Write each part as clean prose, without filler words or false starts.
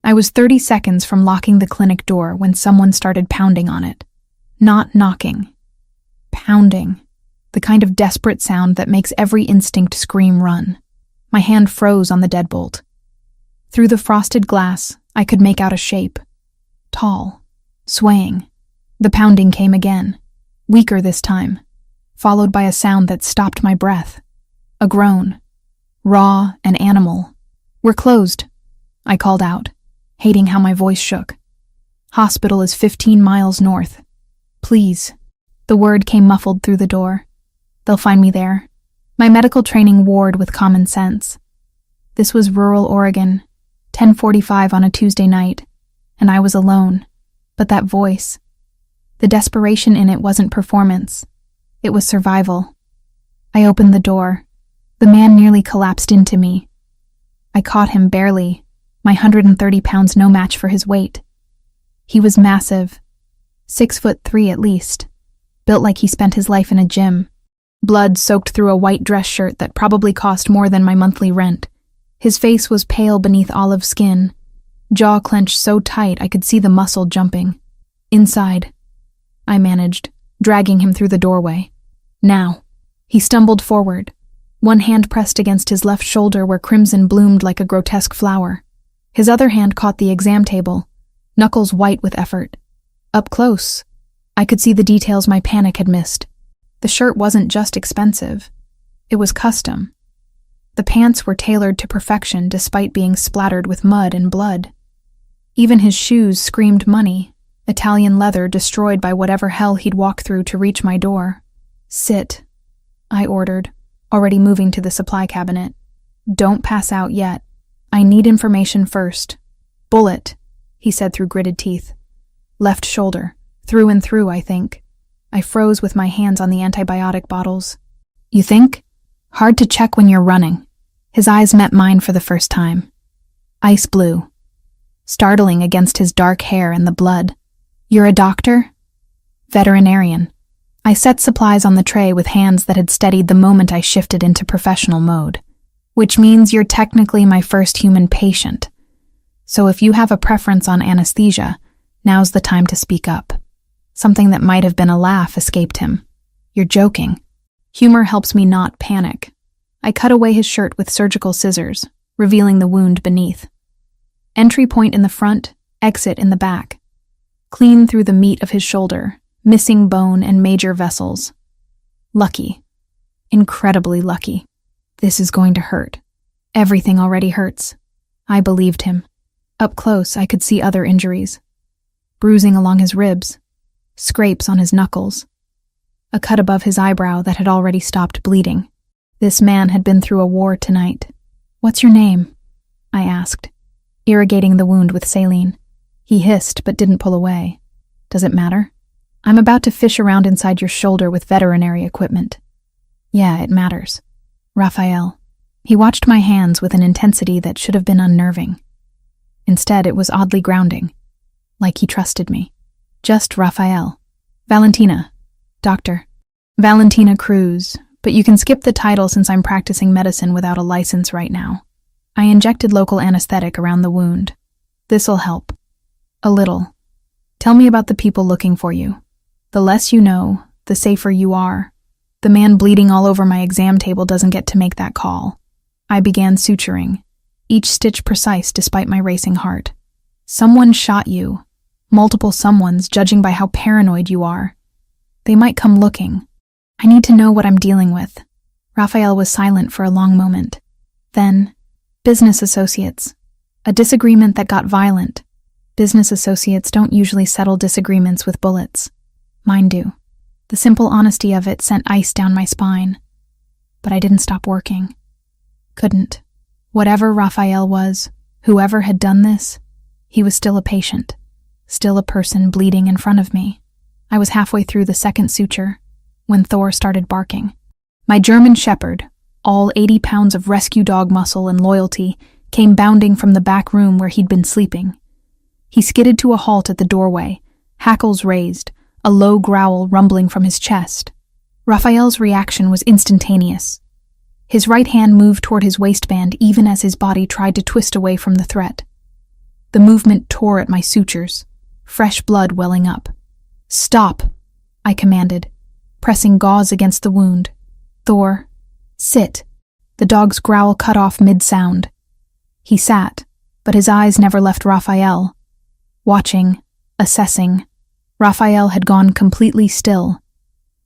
I was 30 seconds from locking the clinic door when someone started pounding on it. Not knocking. Pounding. The kind of desperate sound that makes every instinct scream run. My hand froze on the deadbolt. Through the frosted glass, I could make out a shape. Tall. Swaying. The pounding came again. Weaker this time. Followed by a sound that stopped my breath. A groan. Raw and animal. "We're closed," I called out, hating how my voice shook. "Hospital is 15 miles north. Please." The word came muffled through the door. "They'll find me there." My medical training warred with common sense. This was rural Oregon, 10:45 on a Tuesday night, and I was alone. But that voice, the desperation in it wasn't performance. It was survival. I opened the door. The man nearly collapsed into me. I caught him barely, my 130 pounds no match for his weight. He was massive, 6'3" at least, built like he spent his life in a gym. Blood soaked through a white dress shirt that probably cost more than my monthly rent. His face was pale beneath olive skin, jaw clenched so tight I could see the muscle jumping. "Inside," I managed, dragging him through the doorway. "Now." He stumbled forward, one hand pressed against his left shoulder where crimson bloomed like a grotesque flower. His other hand caught the exam table, knuckles white with effort. Up close, I could see the details my panic had missed. The shirt wasn't just expensive. It was custom. The pants were tailored to perfection despite being splattered with mud and blood. Even his shoes screamed money, Italian leather destroyed by whatever hell he'd walked through to reach my door. "Sit," I ordered, already moving to the supply cabinet. "Don't pass out yet. I need information first." "Bullet," he said through gritted teeth. "Left shoulder. Through and through, I think." I froze with my hands on the antibiotic bottles. "You think?" "Hard to check when you're running." His eyes met mine for the first time. Ice blue. Startling against his dark hair and the blood. "You're a doctor?" "Veterinarian." I set supplies on the tray with hands that had steadied the moment I shifted into professional mode. "Which means you're technically my first human patient. So if you have a preference on anesthesia, now's the time to speak up." Something that might have been a laugh escaped him. "You're joking." Humor helps me not panic. I cut away his shirt with surgical scissors, revealing the wound beneath. Entry point in the front, exit in the back. Clean through the meat of his shoulder, missing bone and major vessels. Lucky. Incredibly lucky. "This is going to hurt. Everything already hurts." I believed him. Up close, I could see other injuries. Bruising along his ribs. Scrapes on his knuckles. A cut above his eyebrow that had already stopped bleeding. This man had been through a war tonight. "What's your name?" I asked, irrigating the wound with saline. He hissed but didn't pull away. "Does it matter? I'm about to fish around inside your shoulder with veterinary equipment." "Yeah, it matters." "Raphael." He watched my hands with an intensity that should have been unnerving. Instead, it was oddly grounding, like he trusted me. "Just Raphael." "Valentina." "Doctor." "Valentina Cruz, but you can skip the title since I'm practicing medicine without a license right now." I injected local anesthetic around the wound. "This'll help." "A little. Tell me about the people looking for you. The less you know, the safer you are. The man bleeding all over my exam table doesn't get to make that call." I began suturing, each stitch precise despite my racing heart. "Someone shot you. Multiple someones, judging by how paranoid you are. They might come looking. I need to know what I'm dealing with." Raphael was silent for a long moment. Then, "Business associates. A disagreement that got violent. Business associates don't usually settle disagreements with bullets. Mine do." The simple honesty of it sent ice down my spine. But I didn't stop working. Couldn't. Whatever Raphael was, whoever had done this, he was still a patient. Still a person bleeding in front of me. I was halfway through the second suture when Thor started barking. My German shepherd, all 80 pounds of rescue dog muscle and loyalty, came bounding from the back room where he'd been sleeping. He skidded to a halt at the doorway, hackles raised, a low growl rumbling from his chest. Raphael's reaction was instantaneous. His right hand moved toward his waistband even as his body tried to twist away from the threat. The movement tore at my sutures, fresh blood welling up. "Stop," I commanded, pressing gauze against the wound. "Thor, sit." The dog's growl cut off mid-sound. He sat, but his eyes never left Raphael. Watching, assessing, Raphael had gone completely still.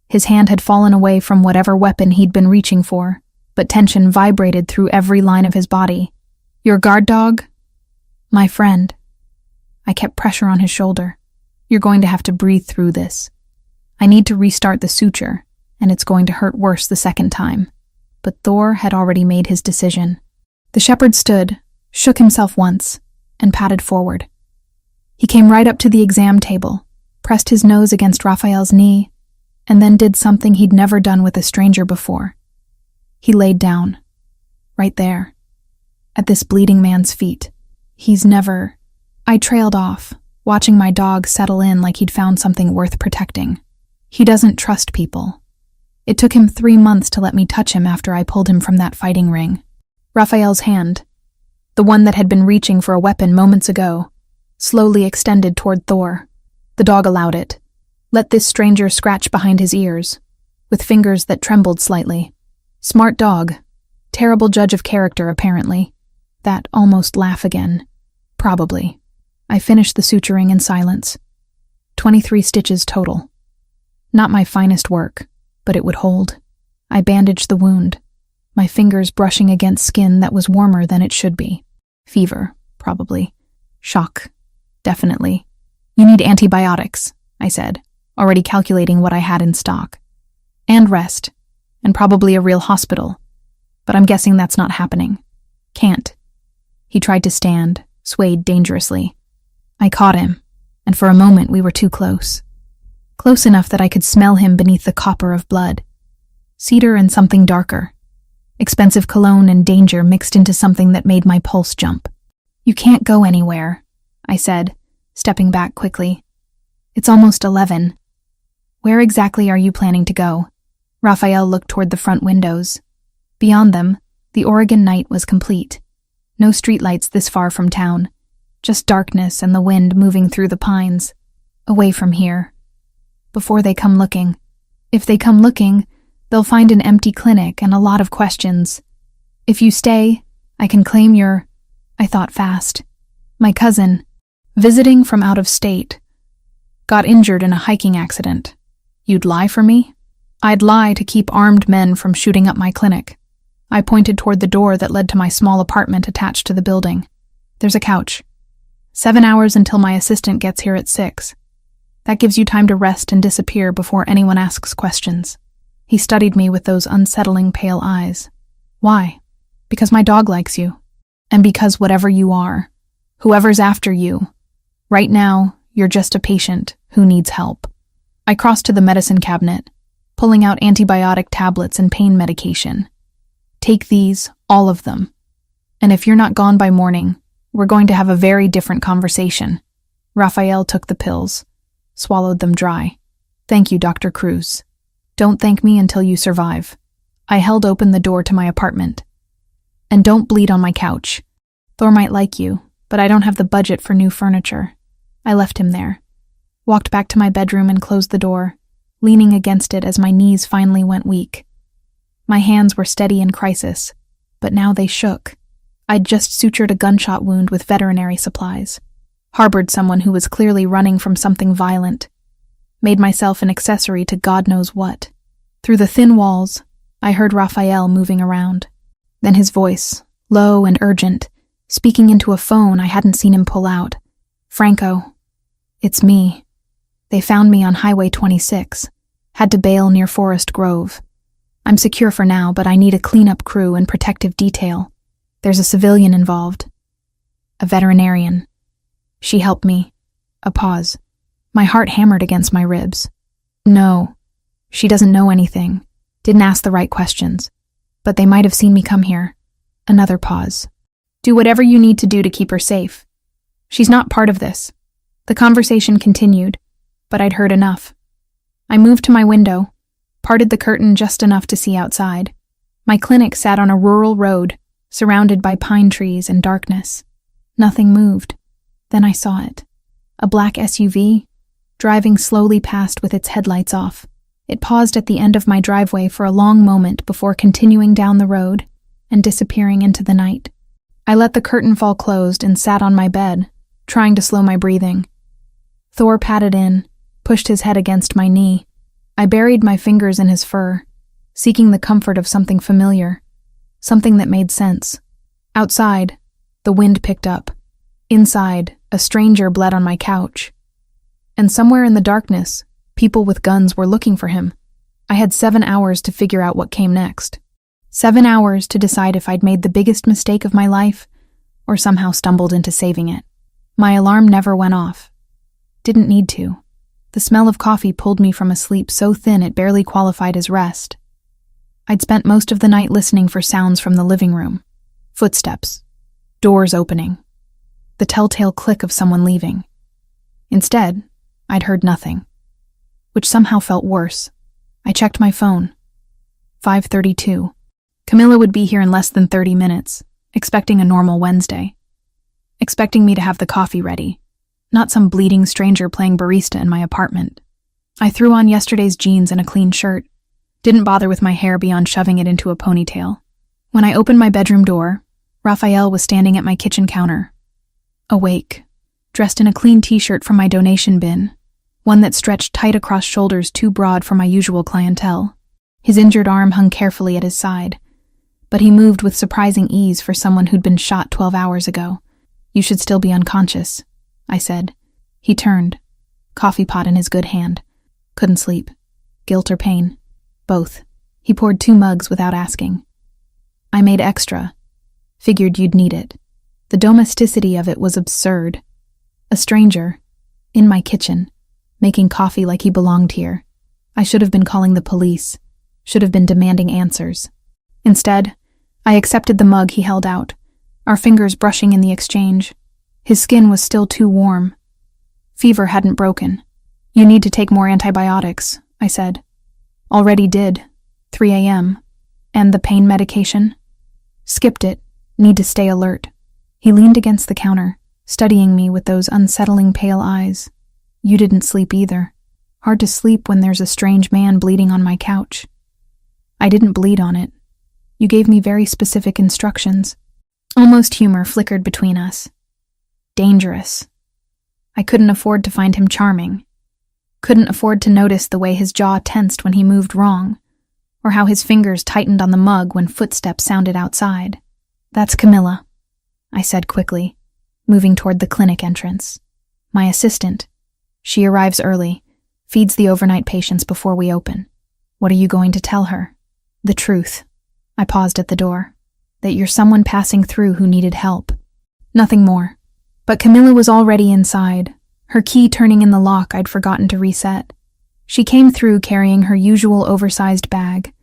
His hand had fallen away from whatever weapon he'd been reaching for, but tension vibrated through every line of his body. "Your guard dog?" "My friend." I kept pressure on his shoulder. "You're going to have to breathe through this. I need to restart the suture, and it's going to hurt worse the second time." But Thor had already made his decision. The shepherd stood, shook himself once, and patted forward. He came right up to the exam table, pressed his nose against Raphael's knee, and then did something he'd never done with a stranger before. He laid down, right there, at this bleeding man's feet. I trailed off, watching my dog settle in like he'd found something worth protecting. He doesn't trust people. It took him 3 months to let me touch him after I pulled him from that fighting ring. Raphael's hand, the one that had been reaching for a weapon moments ago, slowly extended toward Thor. The dog allowed it. Let this stranger scratch behind his ears, with fingers that trembled slightly. Smart dog. Terrible judge of character, apparently. That almost laugh again. Probably. I finished the suturing in silence. 23 stitches total. Not my finest work, but it would hold. I bandaged the wound, my fingers brushing against skin that was warmer than it should be. Fever, probably. Shock, definitely. "You need antibiotics," I said, already calculating what I had in stock. "And rest, and probably a real hospital. But I'm guessing that's not happening. Can't." He tried to stand, swayed dangerously. I caught him, and for a moment we were too close. Close enough that I could smell him beneath the copper of blood. Cedar and something darker. Expensive cologne and danger mixed into something that made my pulse jump. "You can't go anywhere," I said, stepping back quickly. "It's almost 11. Where exactly are you planning to go?" Raphael looked toward the front windows. Beyond them, the Oregon night was complete. No streetlights this far from town. Just darkness and the wind moving through the pines. Away from here. Before they come looking. If they come looking, they'll find an empty clinic and a lot of questions. "If you stay, I can claim your..." I thought fast. "My cousin, visiting from out of state, got injured in a hiking accident. You'd lie for me?" "I'd lie to keep armed men from shooting up my clinic." I pointed toward the door that led to my small apartment attached to the building. "There's a couch. 7 hours until my assistant gets here at 6. That gives you time to rest and disappear before anyone asks questions." He studied me with those unsettling pale eyes. "Why?" "Because my dog likes you. And because whatever you are, whoever's after you, right now, you're just a patient who needs help." I crossed to the medicine cabinet, pulling out antibiotic tablets and pain medication. "Take these, all of them. And if you're not gone by morning, we're going to have a very different conversation." Raphael took the pills, swallowed them dry. "Thank you, Dr. Cruz. Don't thank me until you survive." I held open the door to my apartment. "And don't bleed on my couch. Thor might like you, but I don't have the budget for new furniture." I left him there, walked back to my bedroom and closed the door, leaning against it as my knees finally went weak. My hands were steady in crisis, but now they shook. I'd just sutured a gunshot wound with veterinary supplies, harbored someone who was clearly running from something violent, made myself an accessory to God knows what. Through the thin walls, I heard Raphael moving around. Then his voice, low and urgent, speaking into a phone I hadn't seen him pull out. "Franco, it's me. They found me on Highway 26. Had to bail near Forest Grove. I'm secure for now, but I need a cleanup crew and protective detail. There's a civilian involved. A veterinarian. She helped me." A pause. My heart hammered against my ribs. "No, she doesn't know anything. Didn't ask the right questions. But they might have seen me come here." Another pause. "Do whatever you need to do to keep her safe. She's not part of this." The conversation continued, but I'd heard enough. I moved to my window, parted the curtain just enough to see outside. My clinic sat on a rural road, surrounded by pine trees and darkness. Nothing moved. Then I saw it. A black SUV, driving slowly past with its headlights off. It paused at the end of my driveway for a long moment before continuing down the road and disappearing into the night. I let the curtain fall closed and sat on my bed, trying to slow my breathing. Thor patted in, pushed his head against my knee. I buried my fingers in his fur, seeking the comfort of something familiar, something that made sense. Outside, the wind picked up. Inside, a stranger bled on my couch. And somewhere in the darkness, people with guns were looking for him. I had 7 hours to figure out what came next. 7 hours to decide if I'd made the biggest mistake of my life or somehow stumbled into saving it. My alarm never went off. Didn't need to. The smell of coffee pulled me from a sleep so thin it barely qualified as rest. I'd spent most of the night listening for sounds from the living room. Footsteps. Doors opening. The telltale click of someone leaving. Instead, I'd heard nothing, which somehow felt worse. I checked my phone. 5:32. Camilla would be here in less than 30 minutes, expecting a normal Wednesday. Expecting me to have the coffee ready, not some bleeding stranger playing barista in my apartment. I threw on yesterday's jeans and a clean shirt, didn't bother with my hair beyond shoving it into a ponytail. When I opened my bedroom door, Raphael was standing at my kitchen counter, awake, dressed in a clean t-shirt from my donation bin, one that stretched tight across shoulders too broad for my usual clientele. His injured arm hung carefully at his side, but he moved with surprising ease for someone who'd been shot 12 hours ago. "You should still be unconscious," I said. He turned, coffee pot in his good hand. Couldn't sleep. Guilt or pain? Both. He poured 2 mugs without asking. I made extra. Figured you'd need it. The domesticity of it was absurd. A stranger, in my kitchen, making coffee like he belonged here. I should have been calling the police. Should have been demanding answers. Instead, I accepted the mug he held out, our fingers brushing in the exchange. His skin was still too warm. Fever hadn't broken. "You need to take more antibiotics," I said. "Already did. 3 a.m. And the pain medication?" "Skipped it. Need to stay alert." He leaned against the counter, studying me with those unsettling pale eyes. "You didn't sleep either. Hard to sleep when there's a strange man bleeding on my couch." "I didn't bleed on it. You gave me very specific instructions." Almost humor flickered between us. Dangerous. I couldn't afford to find him charming. Couldn't afford to notice the way his jaw tensed when he moved wrong, or how his fingers tightened on the mug when footsteps sounded outside. "That's Camilla," I said quickly, moving toward the clinic entrance. "My assistant. She arrives early, feeds the overnight patients before we open." "What are you going to tell her?" "The truth." I paused at the door. "That you're someone passing through who needed help." Nothing more. But Camilla was already inside, her key turning in the lock I'd forgotten to reset. She came through carrying her usual oversized bag,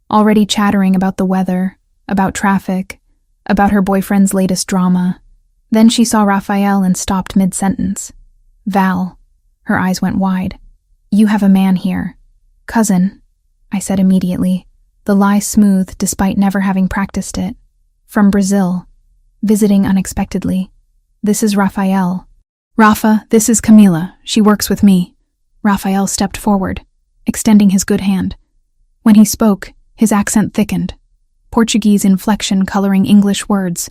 already chattering about the weather, about traffic, about her boyfriend's latest drama. Then she saw Raphael and stopped mid-sentence. "Val." Her eyes went wide. "You have a man here." "Cousin," I said immediately, the lie smooth despite never having practiced it. "From Brazil. Visiting unexpectedly. This is Raphael." "Rafa, this is Camila. She works with me." Raphael stepped forward, extending his good hand. When he spoke, his accent thickened, Portuguese inflection coloring English words.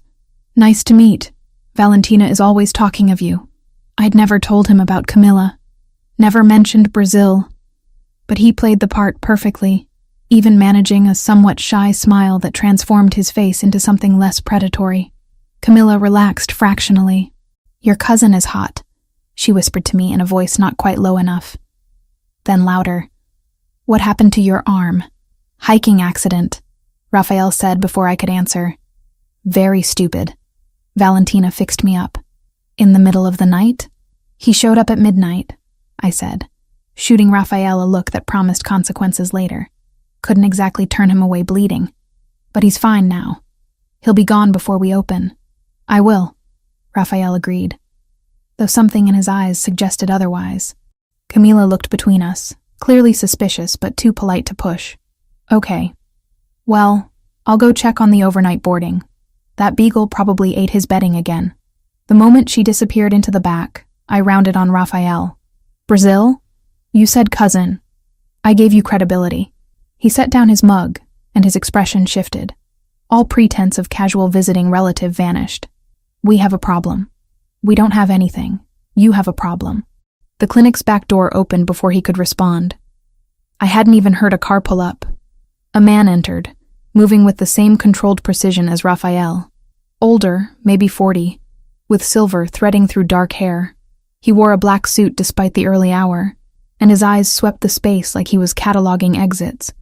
"Nice to meet. Valentina is always talking of you." I'd never told him about Camila, never mentioned Brazil, but he played the part perfectly, even managing a somewhat shy smile that transformed his face into something less predatory. Camilla relaxed fractionally. "Your cousin is hot," she whispered to me in a voice not quite low enough. Then louder. "What happened to your arm?" "Hiking accident," Raphael said before I could answer. "Very stupid. Valentina fixed me up." "In the middle of the night?" "He showed up at midnight," I said, shooting Raphael a look that promised consequences later. Couldn't exactly turn him away bleeding. "But he's fine now. He'll be gone before we open." "I will," Raphael agreed, though something in his eyes suggested otherwise. Camila looked between us, clearly suspicious but too polite to push. "Okay. Well, I'll go check on the overnight boarding. That beagle probably ate his bedding again." The moment she disappeared into the back, I rounded on Raphael. Brazil? You said cousin. I gave you credibility. He set down his mug, and his expression shifted. All pretense of casual visiting relative vanished. We have a problem. We don't have anything. You have a problem. The clinic's back door opened before he could respond. I hadn't even heard a car pull up. A man entered, moving with the same controlled precision as Raphael. Older, maybe 40, with silver threading through dark hair. He wore a black suit despite the early hour, and his eyes swept the space like he was cataloging exits.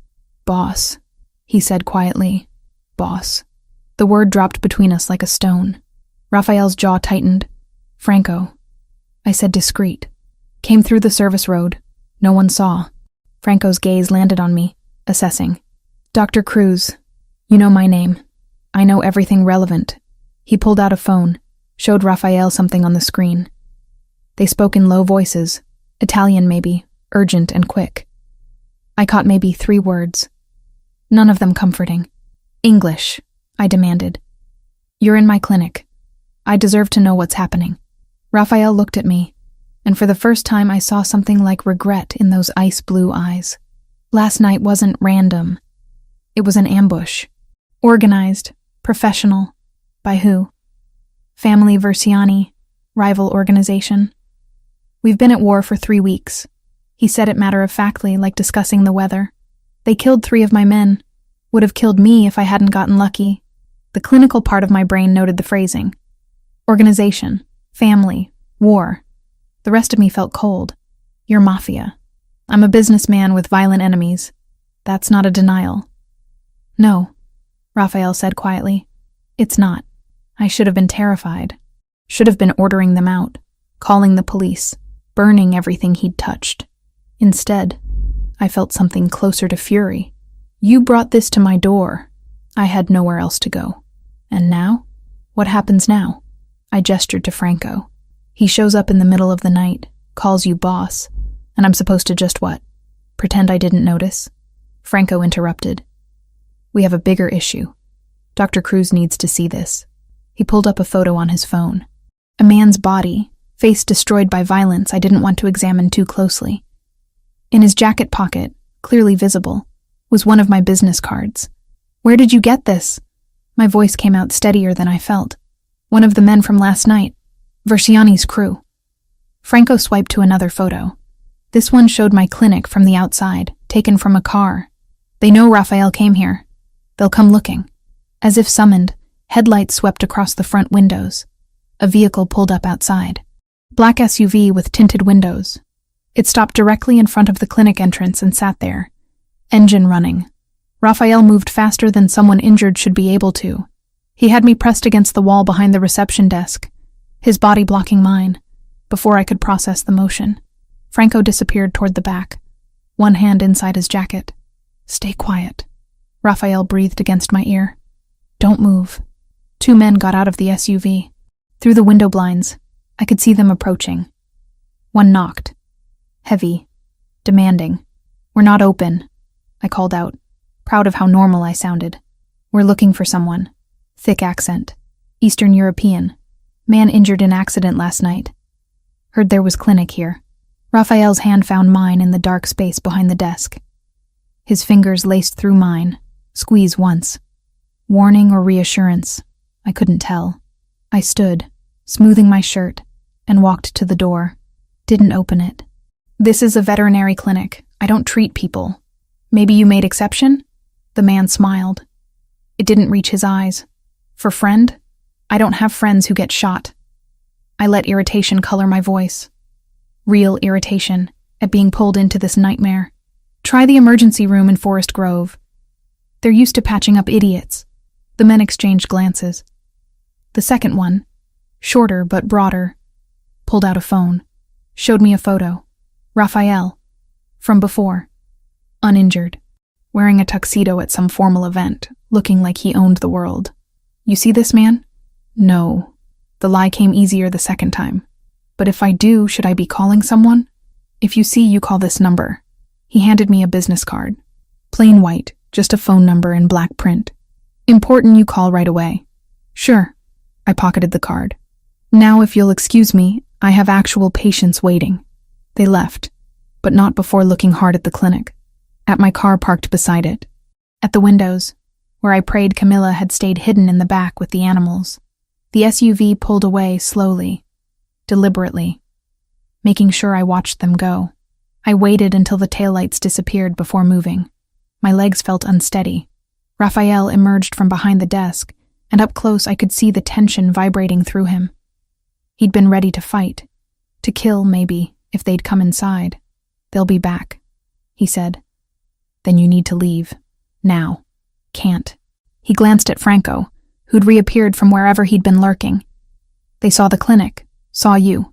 Boss, he said quietly. Boss. The word dropped between us like a stone. Raphael's jaw tightened. Franco. I said discreet. Came through the service road. No one saw. Franco's gaze landed on me, assessing. Dr. Cruz. You know my name. I know everything relevant. He pulled out a phone, showed Raphael something on the screen. They spoke in low voices, Italian maybe, urgent and quick. I caught maybe 3 words. None of them comforting. English, I demanded. You're in my clinic. I deserve to know what's happening. Raphael looked at me, and for the first time I saw something like regret in those ice-blue eyes. Last night wasn't random. It was an ambush. Organized, professional. By who? Family Versiani, rival organization. We've been at war for 3 weeks. He said it matter-of-factly, like discussing the weather. They killed 3 of my men. Would have killed me if I hadn't gotten lucky. The clinical part of my brain noted the phrasing. Organization, family, war. The rest of me felt cold. You're mafia. I'm a businessman with violent enemies. That's not a denial. No, Raphael said quietly. It's not. I should have been terrified. Should have been ordering them out, calling the police, burning everything he'd touched. Instead, I felt something closer to fury. You brought this to my door. I had nowhere else to go. And now? What happens now? I gestured to Franco. He shows up in the middle of the night, calls you boss, and I'm supposed to just what? Pretend I didn't notice? Franco interrupted. We have a bigger issue. Dr. Cruz needs to see this. He pulled up a photo on his phone. A man's body, face destroyed by violence I didn't want to examine too closely. In his jacket pocket, clearly visible, was one of my business cards. Where did you get this? My voice came out steadier than I felt. One of the men from last night. Versiani's crew. Franco swiped to another photo. This one showed my clinic from the outside, taken from a car. They know Raphael came here. They'll come looking. As if summoned, headlights swept across the front windows. A vehicle pulled up outside. Black SUV with tinted windows. It stopped directly in front of the clinic entrance and sat there. Engine running. Raphael moved faster than someone injured should be able to. He had me pressed against the wall behind the reception desk, his body blocking mine, before I could process the motion. Franco disappeared toward the back, one hand inside his jacket. Stay quiet. Raphael breathed against my ear. Don't move. 2 men got out of the SUV. Through the window blinds, I could see them approaching. One knocked. Heavy. Demanding. We're not open, I called out, proud of how normal I sounded. We're looking for someone. Thick accent. Eastern European. Man injured in accident last night. Heard there was clinic here. Raphael's hand found mine in the dark space behind the desk. His fingers laced through mine. Squeeze once. Warning or reassurance? I couldn't tell. I stood, smoothing my shirt, and walked to the door. Didn't open it. This is a veterinary clinic. I don't treat people. Maybe you made exception? The man smiled. It didn't reach his eyes. For friend? I don't have friends who get shot. I let irritation color my voice. Real irritation at being pulled into this nightmare. Try the emergency room in Forest Grove. They're used to patching up idiots. The men exchanged glances. The second one, shorter but broader, pulled out a phone, showed me a photo. Raphael. From before. Uninjured. Wearing a tuxedo at some formal event, looking like he owned the world. You see this man? No. The lie came easier the second time. But if I do, should I be calling someone? If you see, you call this number. He handed me a business card. Plain white, just a phone number in black print. Important you call right away. Sure. I pocketed the card. Now, if you'll excuse me, I have actual patients waiting. They left, but not before looking hard at the clinic, at my car parked beside it, at the windows, where I prayed Camilla had stayed hidden in the back with the animals. The SUV pulled away slowly, deliberately, making sure I watched them go. I waited until the taillights disappeared before moving. My legs felt unsteady. Raphael emerged from behind the desk, and up close I could see the tension vibrating through him. He'd been ready to fight, to kill, maybe, if they'd come inside. They'll be back, he said. Then you need to leave. Now. Can't. He glanced at Franco, who'd reappeared from wherever he'd been lurking. They saw the clinic, saw you.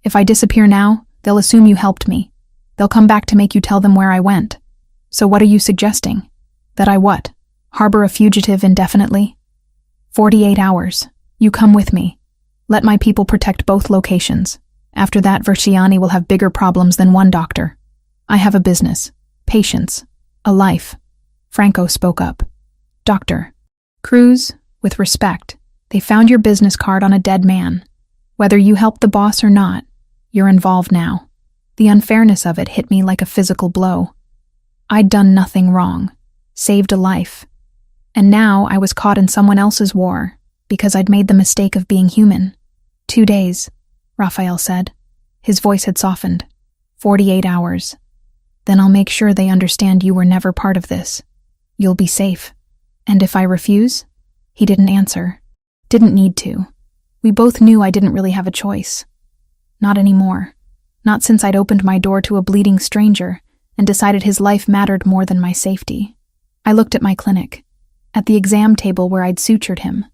If I disappear now, they'll assume you helped me. They'll come back to make you tell them where I went. So what are you suggesting? That I what? Harbor a fugitive indefinitely? 48 hours. You come with me. Let my people protect both locations. After that, Verciani will have bigger problems than one doctor. I have a business, patients, a life. Franco spoke up. Doctor. Cruz, with respect, they found your business card on a dead man. Whether you helped the boss or not, you're involved now. The unfairness of it hit me like a physical blow. I'd done nothing wrong, saved a life. And now I was caught in someone else's war because I'd made the mistake of being human. 2 days, Raphael said. His voice had softened. 48 hours. Then I'll make sure they understand you were never part of this. You'll be safe. And if I refuse? He didn't answer. Didn't need to. We both knew I didn't really have a choice. Not anymore. Not since I'd opened my door to a bleeding stranger and decided his life mattered more than my safety. I looked at my clinic, at the exam table where I'd sutured him,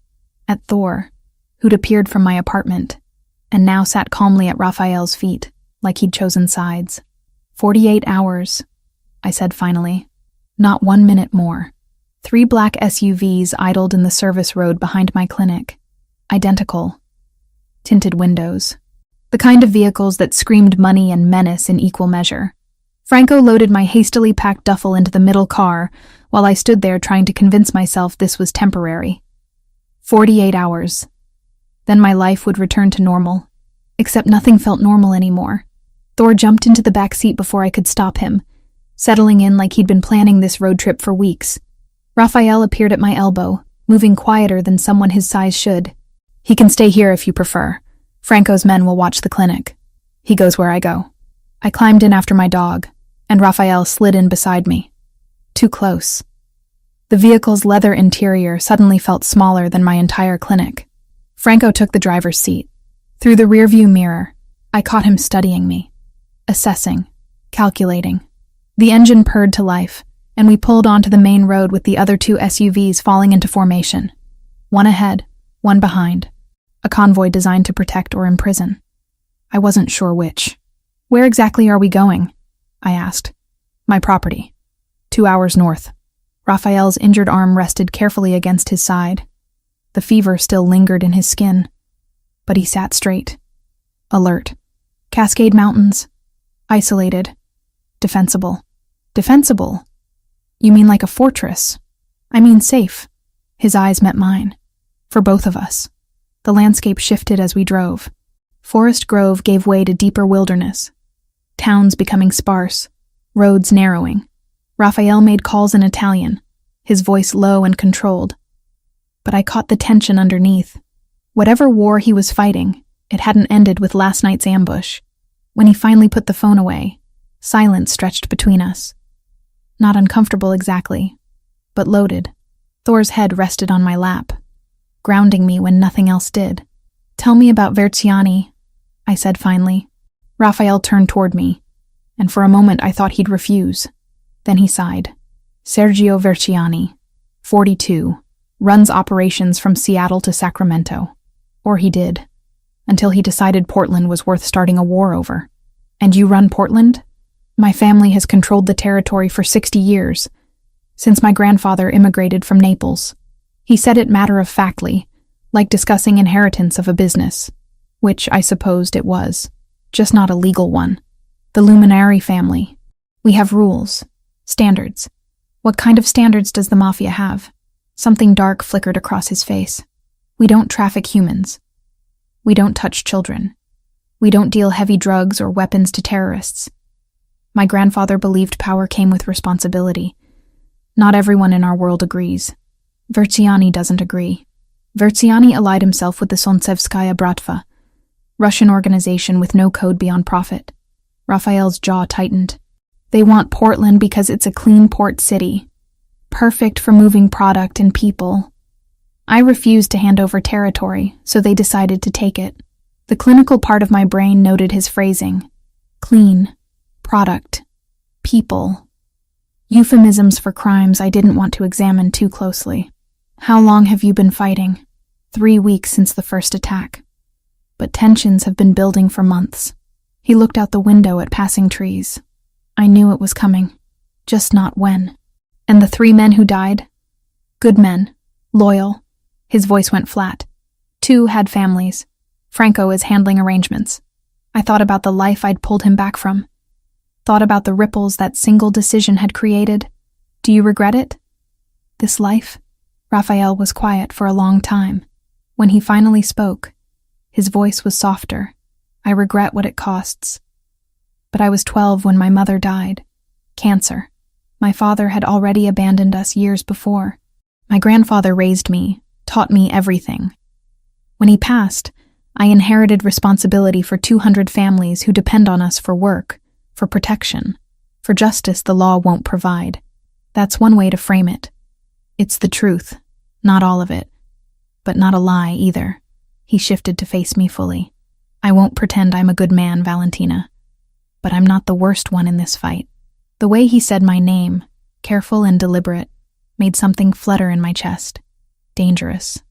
at Thor, who'd appeared from my apartment, and now sat calmly at Raphael's feet, like he'd chosen sides. 48 hours, I said finally. Not 1 minute more. 3 black SUVs idled in the service road behind my clinic. Identical. Tinted windows. The kind of vehicles that screamed money and menace in equal measure. Franco loaded my hastily packed duffel into the middle car while I stood there trying to convince myself this was temporary. 48 hours. Then my life would return to normal. Except nothing felt normal anymore. Thor jumped into the back seat before I could stop him, settling in like he'd been planning this road trip for weeks. Raphael appeared at my elbow, moving quieter than someone his size should. He can stay here if you prefer. Franco's men will watch the clinic. He goes where I go. I climbed in after my dog, and Raphael slid in beside me. Too close. The vehicle's leather interior suddenly felt smaller than my entire clinic. Franco took the driver's seat. Through the rearview mirror, I caught him studying me, assessing, calculating. The engine purred to life, and we pulled onto the main road with the other 2 SUVs falling into formation. One ahead, one behind. A convoy designed to protect or imprison. I wasn't sure which. Where exactly are we going? I asked. My property. 2 hours north. Raphael's injured arm rested carefully against his side. The fever still lingered in his skin. But he sat straight. Alert. Cascade Mountains. Isolated. Defensible. Defensible? You mean like a fortress? I mean safe. His eyes met mine. For both of us. The landscape shifted as we drove. Forest grove gave way to deeper wilderness. Towns becoming sparse. Roads narrowing. Raphael made calls in Italian, his voice low and controlled. But I caught the tension underneath. Whatever war he was fighting, it hadn't ended with last night's ambush. When he finally put the phone away, silence stretched between us. Not uncomfortable exactly, but loaded. Thor's head rested on my lap, grounding me when nothing else did. Tell me about Verciani, I said finally. Raphael turned toward me, and for a moment I thought he'd refuse. Then he sighed. Sergio Verciani, 42, runs operations from Seattle to Sacramento. Or he did, until he decided Portland was worth starting a war over. And you run Portland? My family has controlled the territory for 60 years, since my grandfather immigrated from Naples. He said it matter-of-factly, like discussing inheritance of a business, which I supposed it was, just not a legal one. The Luminari family. We have rules, standards. What kind of standards does the Mafia have? Something dark flickered across his face. We don't traffic humans. We don't touch children. We don't deal heavy drugs or weapons to terrorists. My grandfather believed power came with responsibility. Not everyone in our world agrees. Vertsiani doesn't agree. Vertsiani allied himself with the Solntsevskaya Bratva, Russian organization with no code beyond profit. Raphael's jaw tightened. They want Portland because it's a clean port city, perfect for moving product and people. I refused to hand over territory, so they decided to take it. The clinical part of my brain noted his phrasing. Clean, product, people. Euphemisms for crimes I didn't want to examine too closely. How long have you been fighting? 3 weeks since the first attack. But tensions have been building for months. He looked out the window at passing trees. I knew it was coming, just not when. And the 3 men who died? Good men, loyal. His voice went flat. 2 had families. Franco is handling arrangements. I thought about the life I'd pulled him back from. Thought about the ripples that single decision had created. Do you regret it? This life? Raphael was quiet for a long time. When he finally spoke, his voice was softer. I regret what it costs. But I was 12 when my mother died. Cancer. My father had already abandoned us years before. My grandfather raised me, taught me everything. When he passed, I inherited responsibility for 200 families who depend on us for work, for protection, for justice the law won't provide. That's one way to frame it. It's the truth, not all of it, but not a lie either. He shifted to face me fully. I won't pretend I'm a good man, Valentina, but I'm not the worst one in this fight. The way he said my name, careful and deliberate, made something flutter in my chest. Dangerous.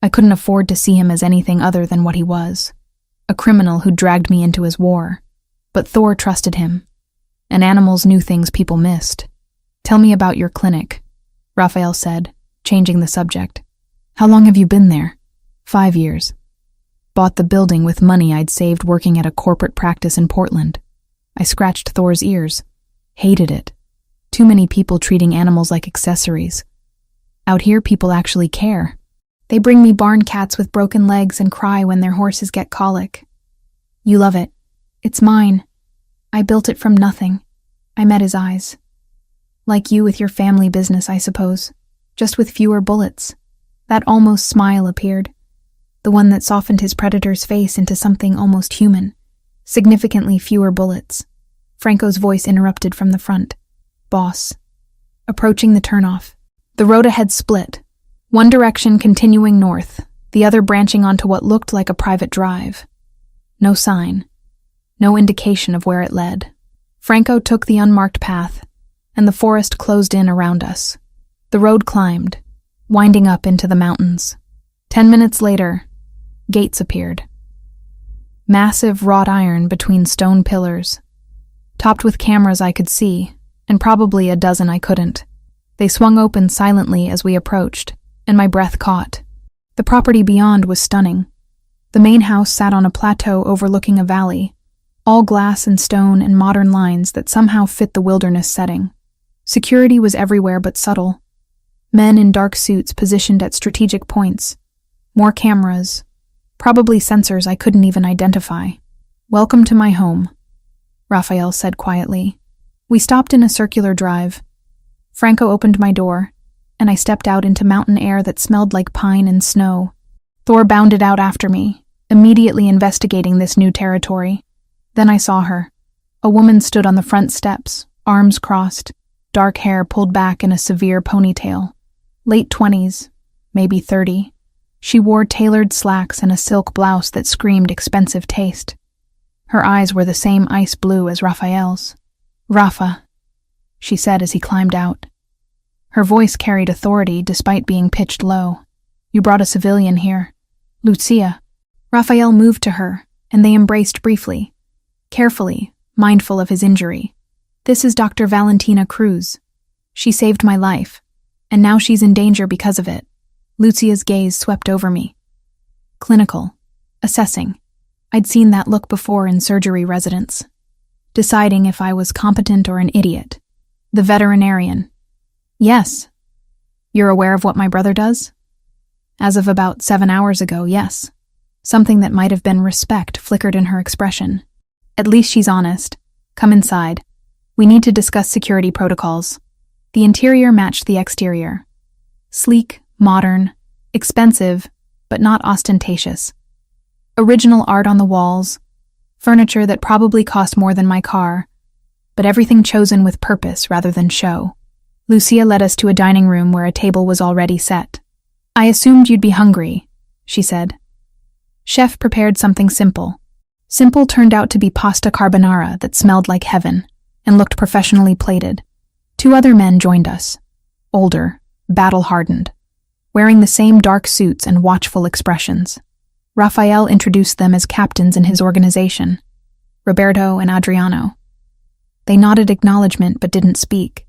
I couldn't afford to see him as anything other than what he was. A criminal who dragged me into his war. But Thor trusted him, and animals knew things people missed. Tell me about your clinic, Raphael said, changing the subject. How long have you been there? 5 years. Bought the building with money I'd saved working at a corporate practice in Portland. I scratched Thor's ears. Hated it. Too many people treating animals like accessories. Out here, people actually care. They bring me barn cats with broken legs and cry when their horses get colic. You love it. It's mine. I built it from nothing. I met his eyes. Like you with your family business, I suppose. Just with fewer bullets. That almost smile appeared. The one that softened his predator's face into something almost human. Significantly fewer bullets. Franco's voice interrupted from the front. Boss. Approaching the turnoff. The road ahead split. One direction continuing north, the other branching onto what looked like a private drive. No sign. No indication of where it led. Franco took the unmarked path, and the forest closed in around us. The road climbed, winding up into the mountains. 10 minutes later, gates appeared. Massive wrought iron between stone pillars, topped with cameras I could see, and probably a dozen I couldn't. They swung open silently as we approached, and my breath caught. The property beyond was stunning. The main house sat on a plateau overlooking a valley, all glass and stone and modern lines that somehow fit the wilderness setting. Security was everywhere but subtle. Men in dark suits positioned at strategic points. More cameras, probably sensors I couldn't even identify. Welcome to my home, Raphael said quietly. We stopped in a circular drive. Franco opened my door, and I stepped out into mountain air that smelled like pine and snow. Thor bounded out after me, immediately investigating this new territory. Then I saw her. A woman stood on the front steps, arms crossed, dark hair pulled back in a severe ponytail. Late 20s, maybe 30. She wore tailored slacks and a silk blouse that screamed expensive taste. Her eyes were the same ice blue as Raphael's. Rafa, she said as he climbed out. Her voice carried authority despite being pitched low. You brought a civilian here. Lucia. Raphael moved to her, and they embraced briefly, carefully, mindful of his injury. This is Dr. Valentina Cruz. She saved my life, and now she's in danger because of it. Lucia's gaze swept over me. Clinical. Assessing. I'd seen that look before in surgery residents. Deciding if I was competent or an idiot. The veterinarian. Yes. You're aware of what my brother does? As of about 7 hours ago, yes. Something that might have been respect flickered in her expression. At least she's honest. Come inside. We need to discuss security protocols. The interior matched the exterior. Sleek, modern, expensive, but not ostentatious. Original art on the walls, furniture that probably cost more than my car, but everything chosen with purpose rather than show. Lucia led us to a dining room where a table was already set. I assumed you'd be hungry, she said. Chef prepared something simple. Simple turned out to be pasta carbonara that smelled like heaven and looked professionally plated. 2 other men joined us. Older, battle-hardened, wearing the same dark suits and watchful expressions. Raphael introduced them as captains in his organization, Roberto and Adriano. They nodded acknowledgement but didn't speak.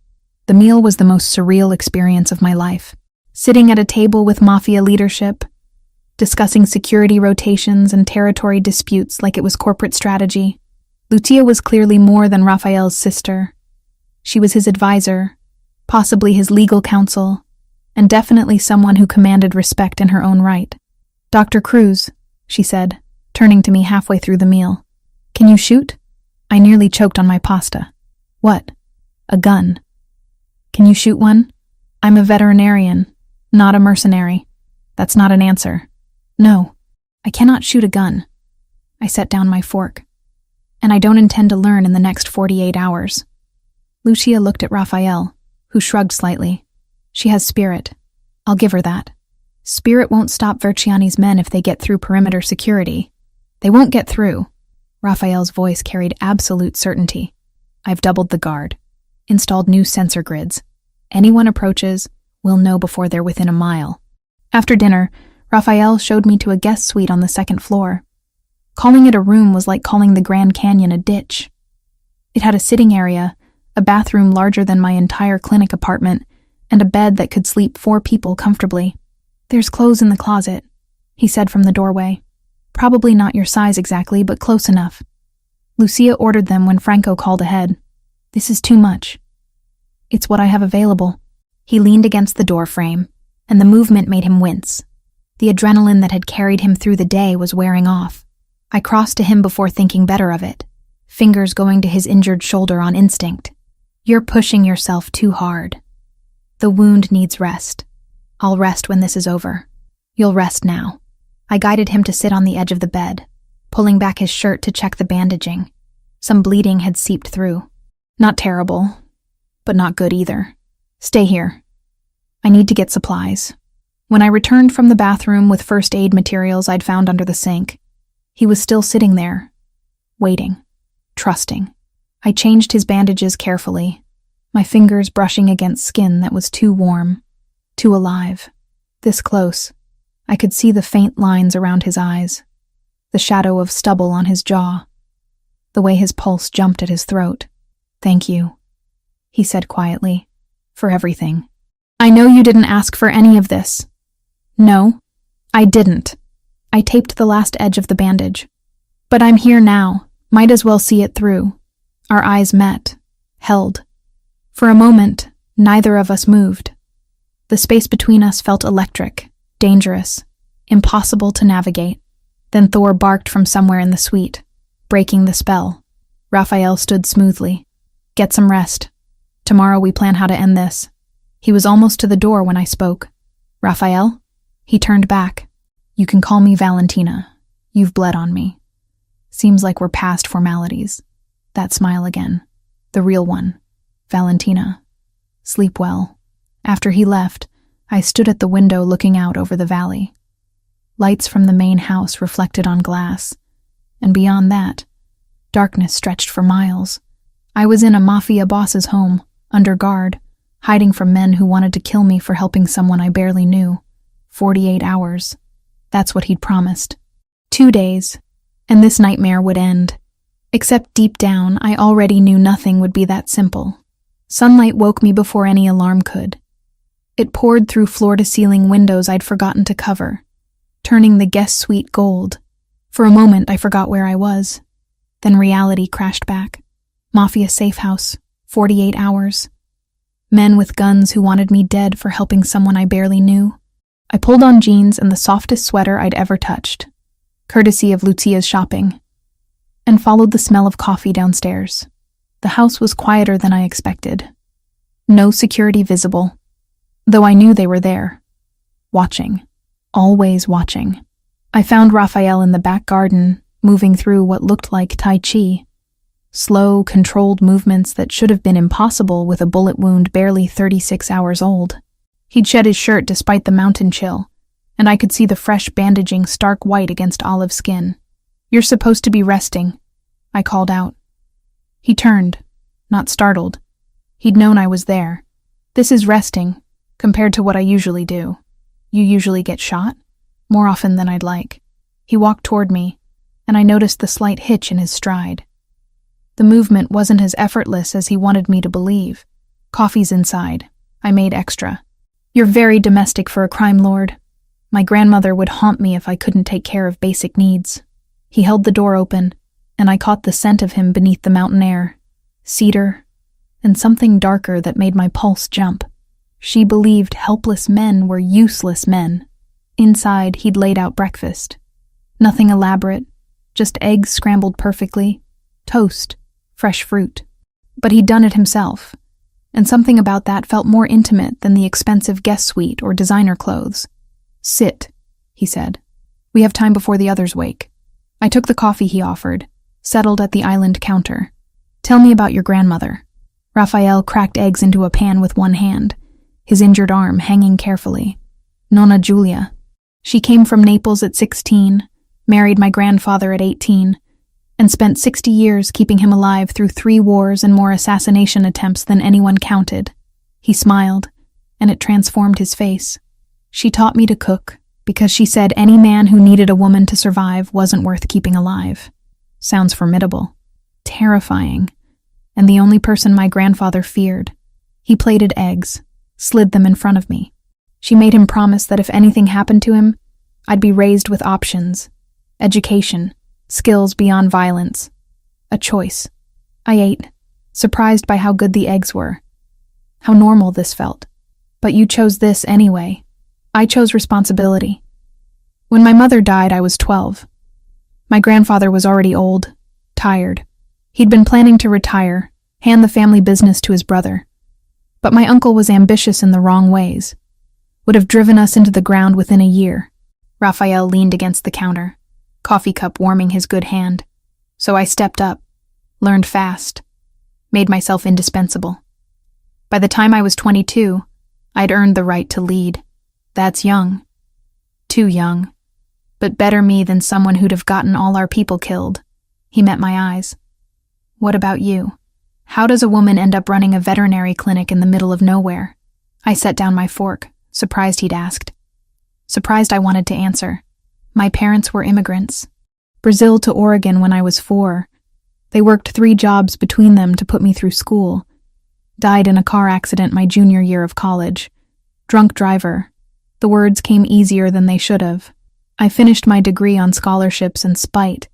The meal was the most surreal experience of my life. Sitting at a table with mafia leadership, discussing security rotations and territory disputes like it was corporate strategy. Lucia was clearly more than Raphael's sister. She was his advisor, possibly his legal counsel, and definitely someone who commanded respect in her own right. Dr. Cruz, she said, turning to me halfway through the meal. Can you shoot? I nearly choked on my pasta. What? A gun. Can you shoot one? I'm a veterinarian, not a mercenary. That's not an answer. No, I cannot shoot a gun. I set down my fork. And I don't intend to learn in the next 48 hours. Lucia looked at Raphael, who shrugged slightly. She has spirit. I'll give her that. Spirit won't stop Verciani's men if they get through perimeter security. They won't get through. Raphael's voice carried absolute certainty. I've doubled the guard. Installed new sensor grids. Anyone approaches, we'll know before they're within a mile. After dinner, Raphael showed me to a guest suite on the 2nd floor. Calling it a room was like calling the Grand Canyon a ditch. It had a sitting area, a bathroom larger than my entire clinic apartment, and a bed that could sleep 4 people comfortably. There's clothes in the closet, he said from the doorway. Probably not your size exactly, but close enough. Lucia ordered them when Franco called ahead. This is too much. It's what I have available. He leaned against the door frame, and the movement made him wince. The adrenaline that had carried him through the day was wearing off. I crossed to him before thinking better of it, fingers going to his injured shoulder on instinct. You're pushing yourself too hard. The wound needs rest. I'll rest when this is over. You'll rest now. I guided him to sit on the edge of the bed, pulling back his shirt to check the bandaging. Some bleeding had seeped through. Not terrible, but not good either. Stay here. I need to get supplies. When I returned from the bathroom with first aid materials I'd found under the sink, he was still sitting there, waiting, trusting. I changed his bandages carefully, my fingers brushing against skin that was too warm, too alive. This close, I could see the faint lines around his eyes, the shadow of stubble on his jaw, the way his pulse jumped at his throat. Thank you, he said quietly, for everything. I know you didn't ask for any of this. No, I didn't. I taped the last edge of the bandage. But I'm here now, might as well see it through. Our eyes met, held. For a moment, neither of us moved. The space between us felt electric, dangerous, impossible to navigate. Then Thor barked from somewhere in the suite, breaking the spell. Raphael stood smoothly. Get some rest. Tomorrow we plan how to end this. He was almost to the door when I spoke. Raphael? He turned back. You can call me Valentina. You've bled on me. Seems like we're past formalities. That smile again. The real one. Valentina. Sleep well. After he left, I stood at the window looking out over the valley. Lights from the main house reflected on glass, and beyond that, darkness stretched for miles. I was in a Mafia Boss's home, under guard, hiding from men who wanted to kill me for helping someone I barely knew. 48 hours. That's what he'd promised. 2 days, and this nightmare would end. Except deep down, I already knew nothing would be that simple. Sunlight woke me before any alarm could. It poured through floor-to-ceiling windows I'd forgotten to cover, turning the guest suite gold. For a moment, I forgot where I was. Then reality crashed back. Mafia safe house, 48 hours. Men with guns who wanted me dead for helping someone I barely knew. I pulled on jeans and the softest sweater I'd ever touched. courtesy of Lucia's shopping, and followed the smell of coffee downstairs. The house was quieter than I expected. No security visible, though I knew they were there. Watching. Always watching. I found Raphael in the back garden, moving through what looked like Tai Chi. Slow, controlled movements that should have been impossible with a bullet wound barely 36 hours old. He'd shed his shirt despite the mountain chill, and I could see the fresh bandaging stark white against olive skin. "You're supposed to be resting," I called out. He turned, not startled. He'd known I was there. "This is resting, compared to what I usually do." "You usually get shot?" "More often than I'd like." He walked toward me, and I noticed the slight hitch in his stride. The movement wasn't as effortless as he wanted me to believe. "Coffee's inside. I made extra." "You're very domestic for a crime lord. My grandmother would haunt me if I couldn't take care of basic needs." He held the door open, and I caught the scent of him beneath the mountain air. Cedar, and something darker that made my pulse jump. She believed helpless men were useless men. Inside, he'd laid out breakfast. Nothing elaborate, just eggs scrambled perfectly, toast, fresh fruit. But he'd done it himself, and something about that felt more intimate than the expensive guest suite or designer clothes. "Sit," he said. "We have time before the others wake." I took the coffee he offered, settled at the island counter. "Tell me about your grandmother." Raphael cracked eggs into a pan with one hand, his injured arm hanging carefully. "Nonna Giulia. She came from Naples at 16, married my grandfather at 18, and spent 60 years keeping him alive through 3 wars and more assassination attempts than anyone counted." He smiled, and it transformed his face. "She taught me to cook, because she said any man who needed a woman to survive wasn't worth keeping alive." Sounds formidable. Terrifying. And the only person my grandfather feared. He plated eggs, slid them in front of me. She made him promise that if anything happened to him, I'd be raised with options. Education, skills beyond violence. A choice. I ate, surprised by how good the eggs were. How normal this felt. "But you chose this anyway." "I chose responsibility. When my mother died, I was 12. My grandfather was already old, tired. He'd been planning to retire, hand the family business to his brother. But my uncle was ambitious in the wrong ways. Would have driven us into the ground within a year." Raphael leaned against the counter, coffee cup warming his good hand. "So I stepped up, learned fast, made myself indispensable. By the time I was 22, I'd earned the right to lead. That's young. Too young. But better me than someone who'd have gotten all our people killed." He met my eyes. "What about you? How does a woman end up running a veterinary clinic in the middle of nowhere?" I set down my fork, surprised he'd asked. Surprised I wanted to answer. My parents were immigrants. Brazil to Oregon when I was 4. They worked 3 jobs between them to put me through school. Died in a car accident my junior year of college. Drunk driver. The words came easier than they should have. I finished my degree on scholarships and spite.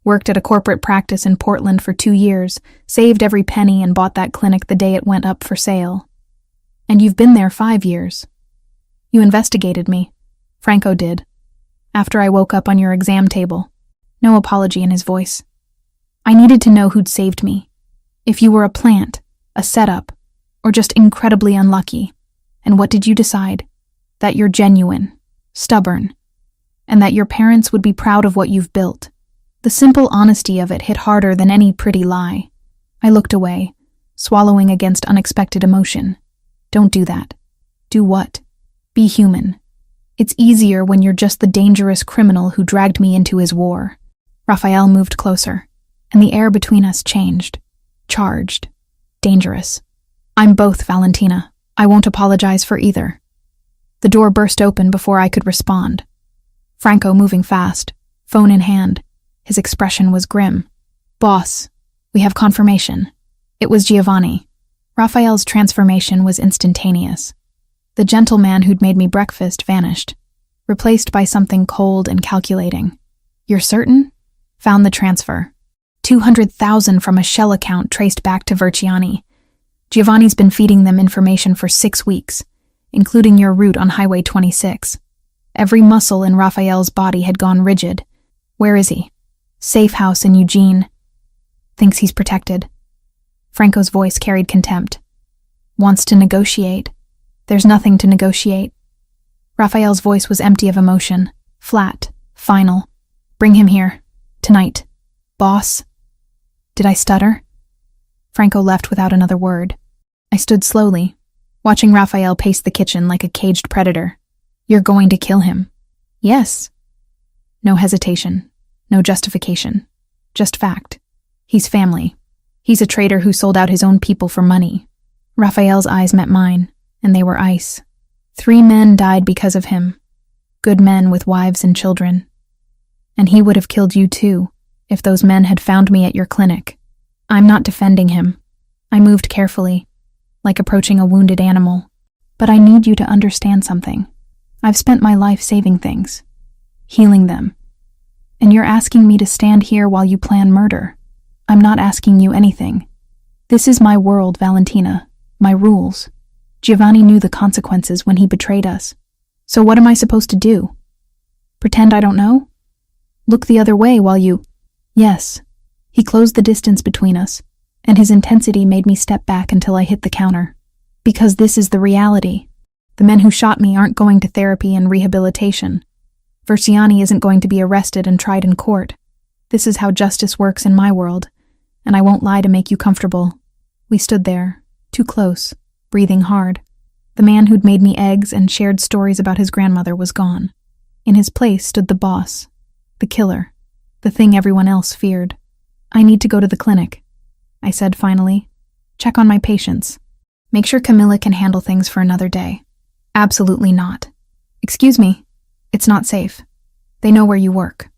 Worked at a corporate practice in Portland for 2 years, saved every penny and bought that clinic the day it went up for sale. "And you've been there 5 years. You investigated me." Franco did. "After I woke up on your exam table." No apology in his voice. "I needed to know who'd saved me. If you were a plant, a setup, or just incredibly unlucky. And what did you decide? That you're genuine, stubborn, and that your parents would be proud of what you've built." The simple honesty of it hit harder than any pretty lie. I looked away, swallowing against unexpected emotion. "Don't do that." "Do what?" "Be human. It's easier when you're just the dangerous criminal who dragged me into his war." Raphael moved closer, and the air between us changed. Charged. Dangerous. "I'm both, Valentina. I won't apologize for either." The door burst open before I could respond. Franco moving fast, phone in hand. His expression was grim. "Boss, we have confirmation." It was Giovanni. Raphael's transformation was instantaneous. The gentleman who'd made me breakfast vanished, replaced by something cold and calculating. "You're certain?" "Found the transfer. 200,000 from a shell account traced back to Verciani. Giovanni's been feeding them information for 6 weeks, including your route on Highway 26. Every muscle in Raphael's body had gone rigid. Where is he? Safe house in Eugene. Thinks he's protected. Franco's voice carried contempt. Wants to negotiate. There's nothing to negotiate. Raphael's voice was empty of emotion, flat, final. Bring him here. Tonight. Boss. Did I stutter? Franco left without another word. I stood slowly, watching Raphael pace the kitchen like a caged predator. You're going to kill him. Yes. No hesitation. No justification. Just fact. He's family. He's a traitor who sold out his own people for money. Raphael's eyes met mine, and they were ice. 3 men died because of him. Good men with wives and children. And he would have killed you too, if those men had found me at your clinic. I'm not defending him. I moved carefully, like approaching a wounded animal. But I need you to understand something. I've spent my life saving things, healing them. And you're asking me to stand here while you plan murder. I'm not asking you anything. This is my world, Valentina, my rules. Giovanni knew the consequences when he betrayed us. So what am I supposed to do? Pretend I don't know? Look the other way while you... Yes. He closed the distance between us, and his intensity made me step back until I hit the counter. Because this is the reality. The men who shot me aren't going to therapy and rehabilitation. Versiani isn't going to be arrested and tried in court. This is how justice works in my world, and I won't lie to make you comfortable. We stood there, too close, breathing hard. The man who'd made me eggs and shared stories about his grandmother was gone. In his place stood the boss, the killer, the thing everyone else feared. I need to go to the clinic, I said finally. Check on my patients. Make sure Camilla can handle things for another day. Absolutely not. Excuse me. It's not safe. They know where you work.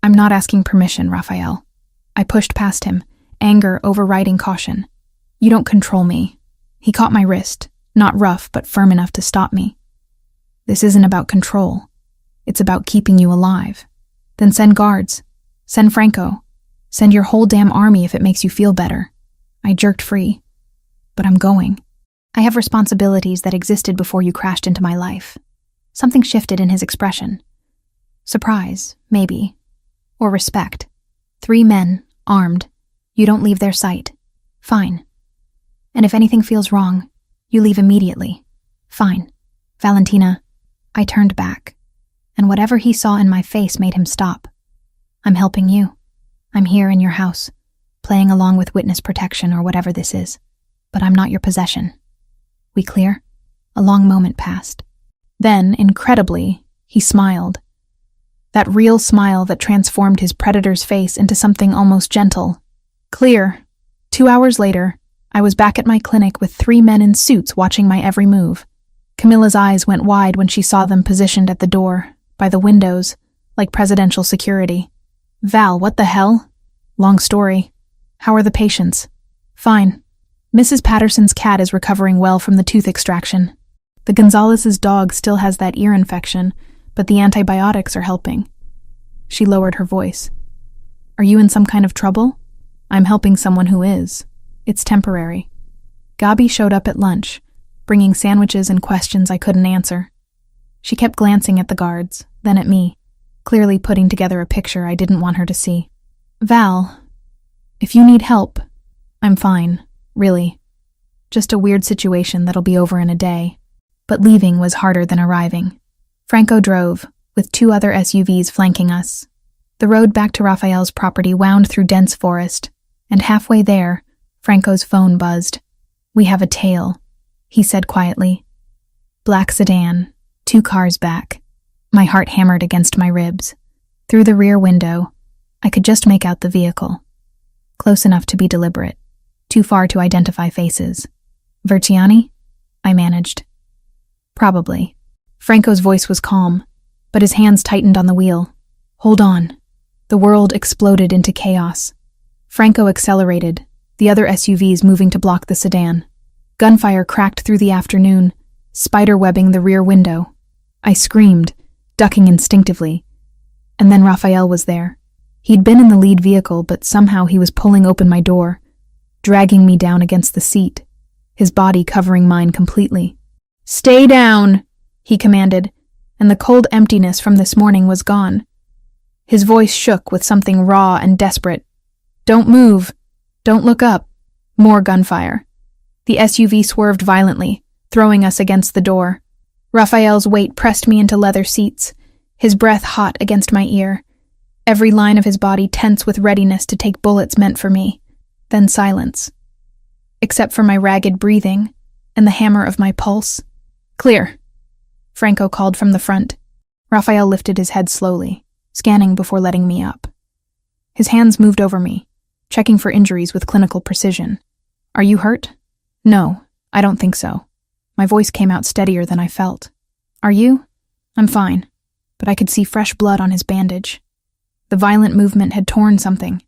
I'm not asking permission, Raphael. I pushed past him, anger overriding caution. You don't control me. He caught my wrist, not rough but firm enough to stop me. This isn't about control. It's about keeping you alive. Then send guards. Send Franco. Send your whole damn army if it makes you feel better. I jerked free. But I'm going. I have responsibilities that existed before you crashed into my life. Something shifted in his expression. Surprise, maybe. Or respect. 3 men, armed. You don't leave their sight. Fine. And if anything feels wrong, you leave immediately. Fine. Valentina. I turned back, and whatever he saw in my face made him stop. I'm helping you. I'm here in your house, playing along with witness protection or whatever this is. But I'm not your possession. We clear? A long moment passed. Then, incredibly, he smiled. That real smile that transformed his predator's face into something almost gentle. Clear. 2 hours later, I was back at my clinic with 3 men in suits watching my every move. Camilla's eyes went wide when she saw them positioned at the door, by the windows, like presidential security. Val, what the hell? Long story. How are the patients? Fine. Mrs. Patterson's cat is recovering well from the tooth extraction. The Gonzalez's dog still has that ear infection, but the antibiotics are helping. She lowered her voice. Are you in some kind of trouble? I'm helping someone who is. It's temporary. Gabi showed up at lunch, bringing sandwiches and questions I couldn't answer. She kept glancing at the guards, then at me, clearly putting together a picture I didn't want her to see. Val, if you need help, I'm fine, really. Just a weird situation that'll be over in a day. But leaving was harder than arriving. Franco drove, with 2 other SUVs flanking us. The road back to Raphael's property wound through dense forest, and halfway there, Franco's phone buzzed. We have a tail, he said quietly. Black sedan, 2 cars back. My heart hammered against my ribs. Through the rear window, I could just make out the vehicle. Close enough to be deliberate, too far to identify faces. Verciani? I managed. Probably. Franco's voice was calm, but his hands tightened on the wheel. Hold on. The world exploded into chaos. Franco accelerated, the other SUVs moving to block the sedan. Gunfire cracked through the afternoon, spiderwebbing the rear window. I screamed, ducking instinctively. And then Raphael was there. He'd been in the lead vehicle, but somehow he was pulling open my door, dragging me down against the seat, his body covering mine completely. Stay down, he commanded, and the cold emptiness from this morning was gone. His voice shook with something raw and desperate. "Don't move. Don't look up." More gunfire. The SUV swerved violently, throwing us against the door. Raphael's weight pressed me into leather seats, his breath hot against my ear, every line of his body tense with readiness to take bullets meant for me. Then silence. Except for my ragged breathing and the hammer of my pulse. "Clear," Franco called from the front. Raphael lifted his head slowly, scanning before letting me up. His hands moved over me, checking for injuries with clinical precision. "Are you hurt?" "No, I don't think so." My voice came out steadier than I felt. "Are you?" "I'm fine," but I could see fresh blood on his bandage. The violent movement had torn something.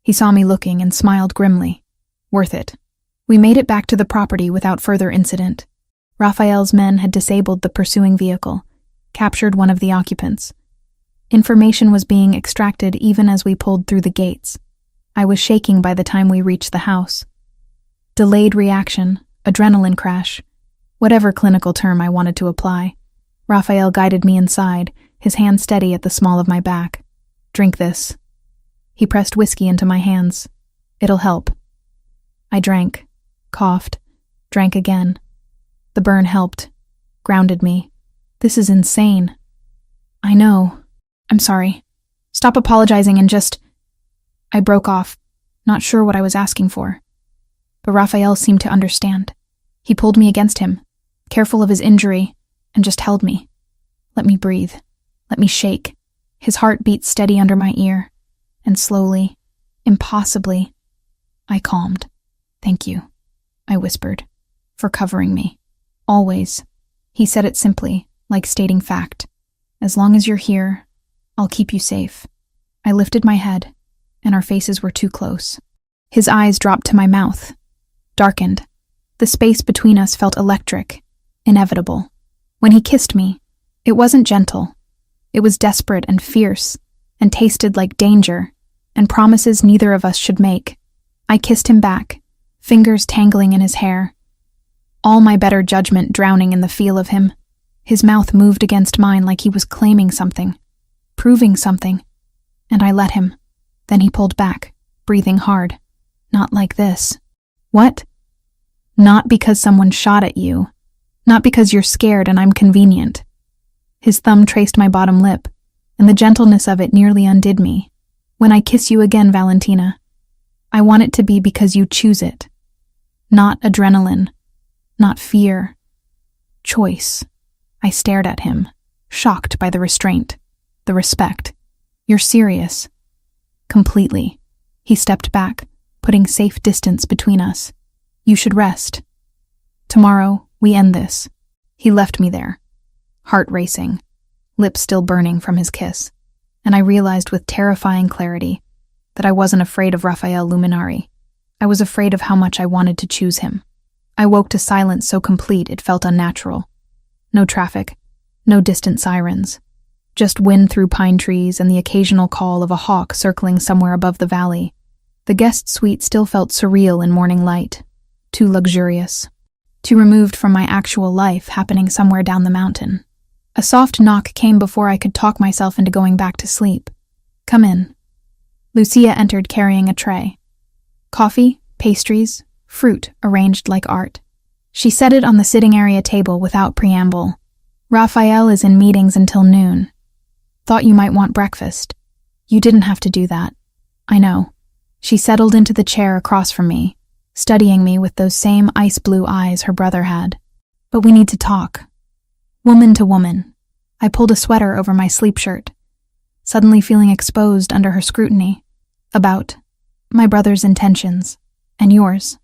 He saw me looking and smiled grimly. "Worth it." We made it back to the property without further incident. Raphael's men had disabled the pursuing vehicle, captured one of the occupants. Information was being extracted even as we pulled through the gates. I was shaking by the time we reached the house. Delayed reaction, adrenaline crash, whatever clinical term I wanted to apply. Raphael guided me inside, his hand steady at the small of my back. "Drink this." He pressed whiskey into my hands. "It'll help." I drank, coughed, drank again. The burn helped, grounded me. "This is insane." "I know. I'm sorry. Stop apologizing and just—" I broke off, not sure what I was asking for. But Raphael seemed to understand. He pulled me against him, careful of his injury, and just held me. Let me breathe. Let me shake. His heart beat steady under my ear. And slowly, impossibly, I calmed. "Thank you," I whispered, "for covering me. Always." He said it simply, like stating fact. "As long as you're here, I'll keep you safe." I lifted my head, and our faces were too close. His eyes dropped to my mouth, darkened. The space between us felt electric, inevitable. When he kissed me, it wasn't gentle. It was desperate and fierce, and tasted like danger, and promises neither of us should make. I kissed him back, fingers tangling in his hair. All my better judgment drowning in the feel of him. His mouth moved against mine like he was claiming something, proving something, and I let him. Then he pulled back, breathing hard. "Not like this." "What?" "Not because someone shot at you. Not because you're scared and I'm convenient." His thumb traced my bottom lip, and the gentleness of it nearly undid me. "When I kiss you again, Valentina, I want it to be because you choose it. Not adrenaline. Not fear. Choice." I stared at him, shocked by the restraint, the respect. "You're serious?" "Completely." He stepped back, putting safe distance between us. "You should rest. Tomorrow, we end this." He left me there, heart racing, lips still burning from his kiss, and I realized with terrifying clarity that I wasn't afraid of Raphael Luminari. I was afraid of how much I wanted to choose him. I woke to silence so complete it felt unnatural. No traffic, no distant sirens. Just wind through pine trees and the occasional call of a hawk circling somewhere above the valley. The guest suite still felt surreal in morning light, too luxurious, too removed from my actual life happening somewhere down the mountain. A soft knock came before I could talk myself into going back to sleep. "Come in." Lucia entered carrying a tray. Coffee, pastries, fruit arranged like art. She set it on the sitting area table without preamble. "Raphael is in meetings until noon. Thought you might want breakfast." "You didn't have to do that." "I know." She settled into the chair across from me, studying me with those same ice-blue eyes her brother had. "But we need to talk. Woman to woman." I pulled a sweater over my sleep shirt, suddenly feeling exposed under her scrutiny. "About my brother's intentions. And yours."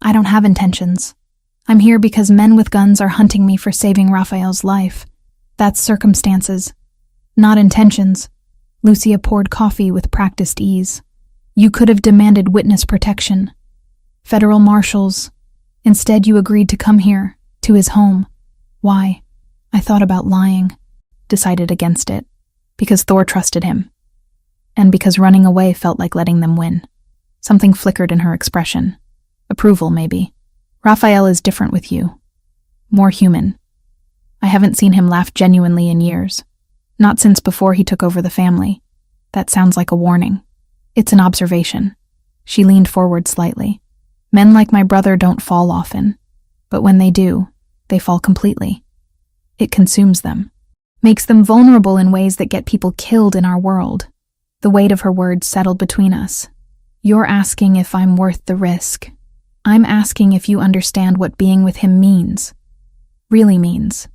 "I don't have intentions. I'm here because men with guns are hunting me for saving Raphael's life. That's circumstances, not intentions." Lucia poured coffee with practiced ease. "You could have demanded witness protection. Federal marshals. Instead, you agreed to come here, to his home. Why?" I thought about lying, decided against it, because Thor trusted him, and because running away felt like letting them win. Something flickered in her expression. Approval, maybe. "Raphael is different with you. More human. I haven't seen him laugh genuinely in years. Not since before he took over the family. That sounds like a warning. It's an observation. She leaned forward slightly. Men like my brother don't fall often, but when they do, they fall completely. It consumes them, makes them vulnerable in ways that get people killed in our world. The weight of her words settled between us. You're asking if I'm worth the risk. I'm asking if you understand what being with him means. Really means.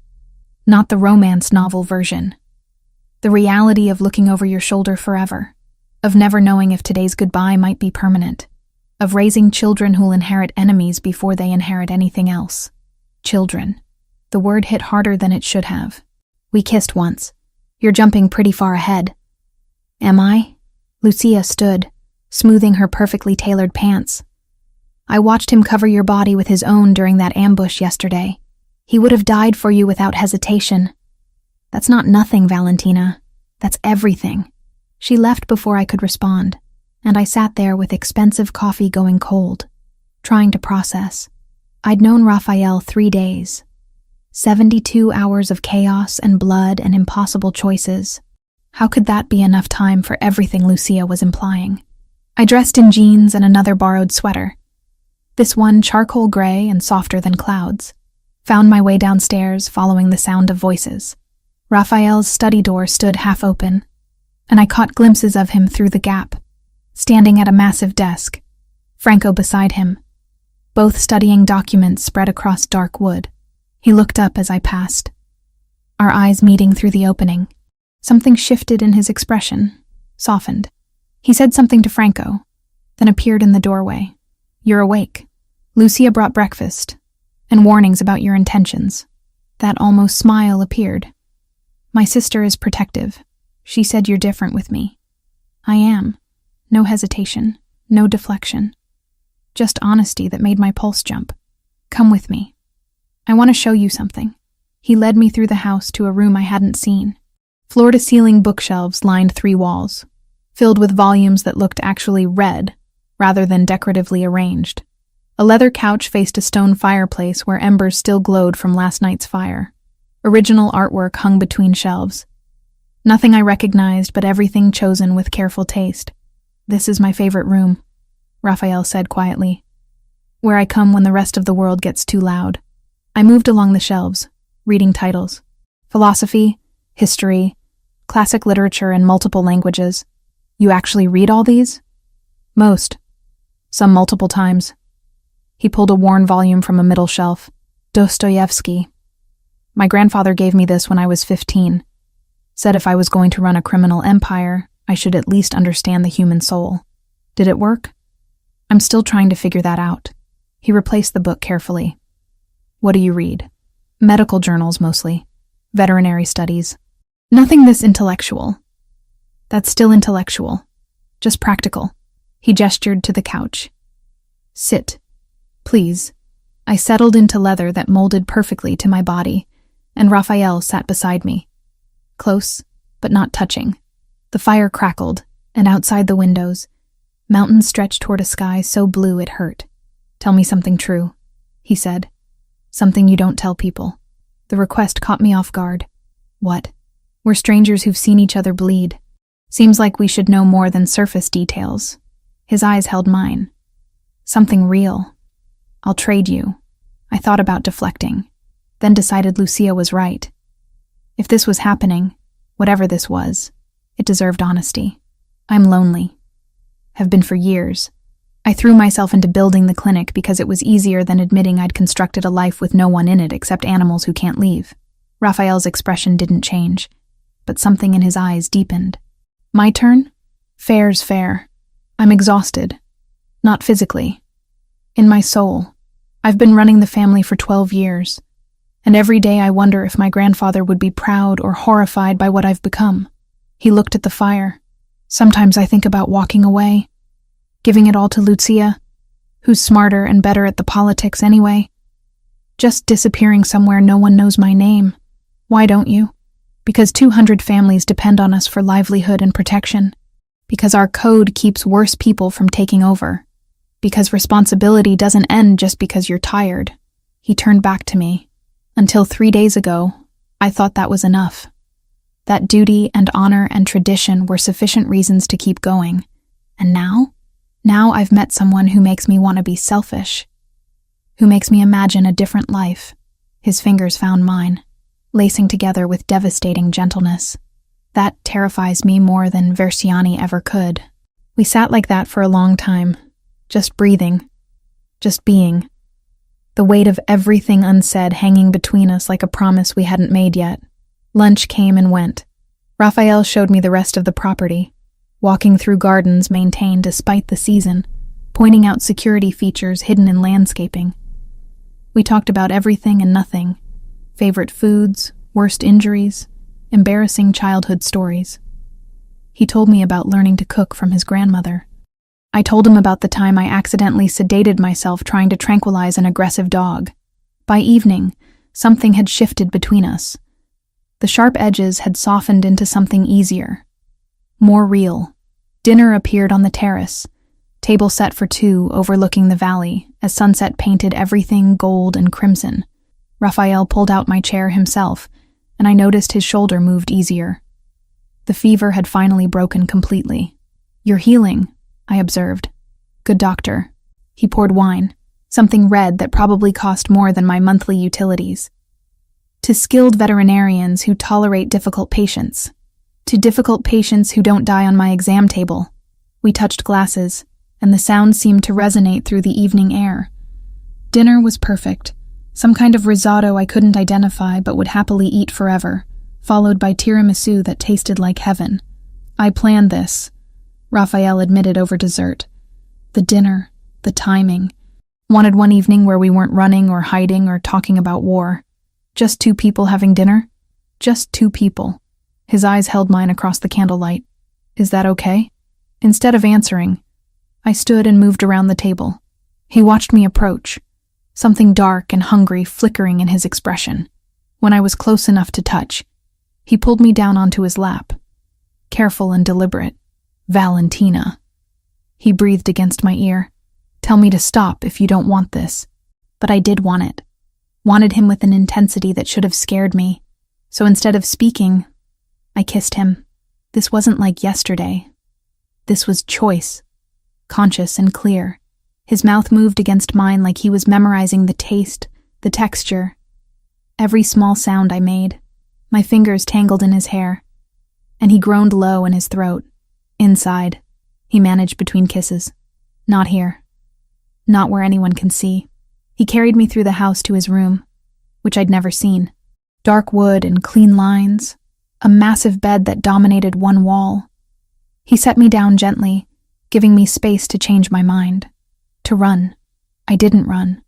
Not the romance novel version. The reality of looking over your shoulder forever. Of never knowing if today's goodbye might be permanent. Of raising children who'll inherit enemies before they inherit anything else. Children. The word hit harder than it should have. We kissed once. You're jumping pretty far ahead. Am I? Lucia stood, smoothing her perfectly tailored pants. I watched him cover your body with his own during that ambush yesterday. He would have died for you without hesitation. That's not nothing, Valentina. That's everything. She left before I could respond, and I sat there with expensive coffee going cold, trying to process. I'd known Raphael 3 days. 72 hours of chaos and blood and impossible choices. How could that be enough time for everything Lucia was implying? I dressed in jeans and another borrowed sweater. This one charcoal gray and softer than clouds. Found my way downstairs, following the sound of voices. Raphael's study door stood half open, and I caught glimpses of him through the gap, standing at a massive desk, Franco beside him, both studying documents spread across dark wood. He looked up as I passed, our eyes meeting through the opening. Something shifted in his expression, softened. He said something to Franco, then appeared in the doorway. You're awake. Lucia brought breakfast, and warnings about your intentions. That almost smile appeared. My sister is protective. She said you're different with me. I am. No hesitation, no deflection. Just honesty that made my pulse jump. Come with me. I want to show you something. He led me through the house to a room I hadn't seen. Floor-to-ceiling bookshelves lined 3 walls, filled with volumes that looked actually read, rather than decoratively arranged. A leather couch faced a stone fireplace where embers still glowed from last night's fire. Original artwork hung between shelves. Nothing I recognized, but everything chosen with careful taste. This is my favorite room, Raphael said quietly. Where I come when the rest of the world gets too loud. I moved along the shelves, reading titles. Philosophy, history, classic literature in multiple languages. You actually read all these? Most. Some multiple times. He pulled a worn volume from a middle shelf. Dostoevsky. My grandfather gave me this when I was 15. Said if I was going to run a criminal empire, I should at least understand the human soul. Did it work? I'm still trying to figure that out. He replaced the book carefully. What do you read? Medical journals mostly. Veterinary studies. Nothing this intellectual. That's still intellectual. Just practical. He gestured to the couch. Sit. Please. I settled into leather that molded perfectly to my body, and Raphael sat beside me. Close, but not touching. The fire crackled, and outside the windows, mountains stretched toward a sky so blue it hurt. Tell me something true, he said. Something you don't tell people. The request caught me off guard. What? We're strangers who've seen each other bleed. Seems like we should know more than surface details. His eyes held mine. Something real. I'll trade you. I thought about deflecting, then decided Lucia was right. If this was happening, whatever this was, it deserved honesty. I'm lonely. Have been for years. I threw myself into building the clinic because it was easier than admitting I'd constructed a life with no one in it except animals who can't leave. Raphael's expression didn't change, but something in his eyes deepened. My turn? Fair's fair. I'm exhausted. Not physically. In my soul. I've been running the family for 12 years, and every day I wonder if my grandfather would be proud or horrified by what I've become. He looked at the fire. Sometimes I think about walking away, giving it all to Lucia, who's smarter and better at the politics anyway. Just disappearing somewhere no one knows my name. Why don't you? Because 200 families depend on us for livelihood and protection. Because our code keeps worse people from taking over. Because responsibility doesn't end just because you're tired. He turned back to me. Until 3 days ago, I thought that was enough. that duty and honor and tradition were sufficient reasons to keep going. And now? Now I've met someone who makes me want to be selfish, who makes me imagine a different life. His fingers found mine, lacing together with devastating gentleness. That terrifies me more than Versiani ever could. We sat like that for a long time, just breathing, just being. The weight of everything unsaid hanging between us like a promise we hadn't made yet. Lunch came and went. Raphael showed me the rest of the property, walking through gardens maintained despite the season, pointing out security features hidden in landscaping. We talked about everything and nothing, favorite foods, worst injuries, embarrassing childhood stories. He told me about learning to cook from his grandmother. I told him about the time I accidentally sedated myself trying to tranquilize an aggressive dog. By evening, something had shifted between us. The sharp edges had softened into something easier, more real. Dinner appeared on the terrace, table set for two overlooking the valley as sunset painted everything gold and crimson. Raphael pulled out my chair himself, and I noticed his shoulder moved easier. The fever had finally broken completely. "You're healing," I observed. "Good doctor." He poured wine, something red that probably cost more than my monthly utilities. To skilled veterinarians who tolerate difficult patients. To difficult patients who don't die on my exam table. We touched glasses, and the sound seemed to resonate through the evening air. Dinner was perfect, some kind of risotto I couldn't identify but would happily eat forever, followed by tiramisu that tasted like heaven. I planned this, Raphael admitted over dessert. The dinner, the timing. Wanted one evening where we weren't running or hiding or talking about war. Just two people having dinner? Just two people. His eyes held mine across the candlelight. "Is that okay?" Instead of answering, I stood and moved around the table. He watched me approach, something dark and hungry flickering in his expression. When I was close enough to touch, he pulled me down onto his lap. Careful and deliberate. "Valentina." He breathed against my ear. "Tell me to stop if you don't want this." But I did want it. Wanted him with an intensity that should have scared me. So instead of speaking, I kissed him. This wasn't like yesterday. This was choice, conscious and clear. His mouth moved against mine like he was memorizing the taste, the texture, every small sound I made. My fingers tangled in his hair, and he groaned low in his throat. "Inside," he managed between kisses. "Not here. Not where anyone can see." He carried me through the house to his room, which I'd never seen. Dark wood and clean lines, a massive bed that dominated one wall. He set me down gently, giving me space to change my mind. To run. I didn't run.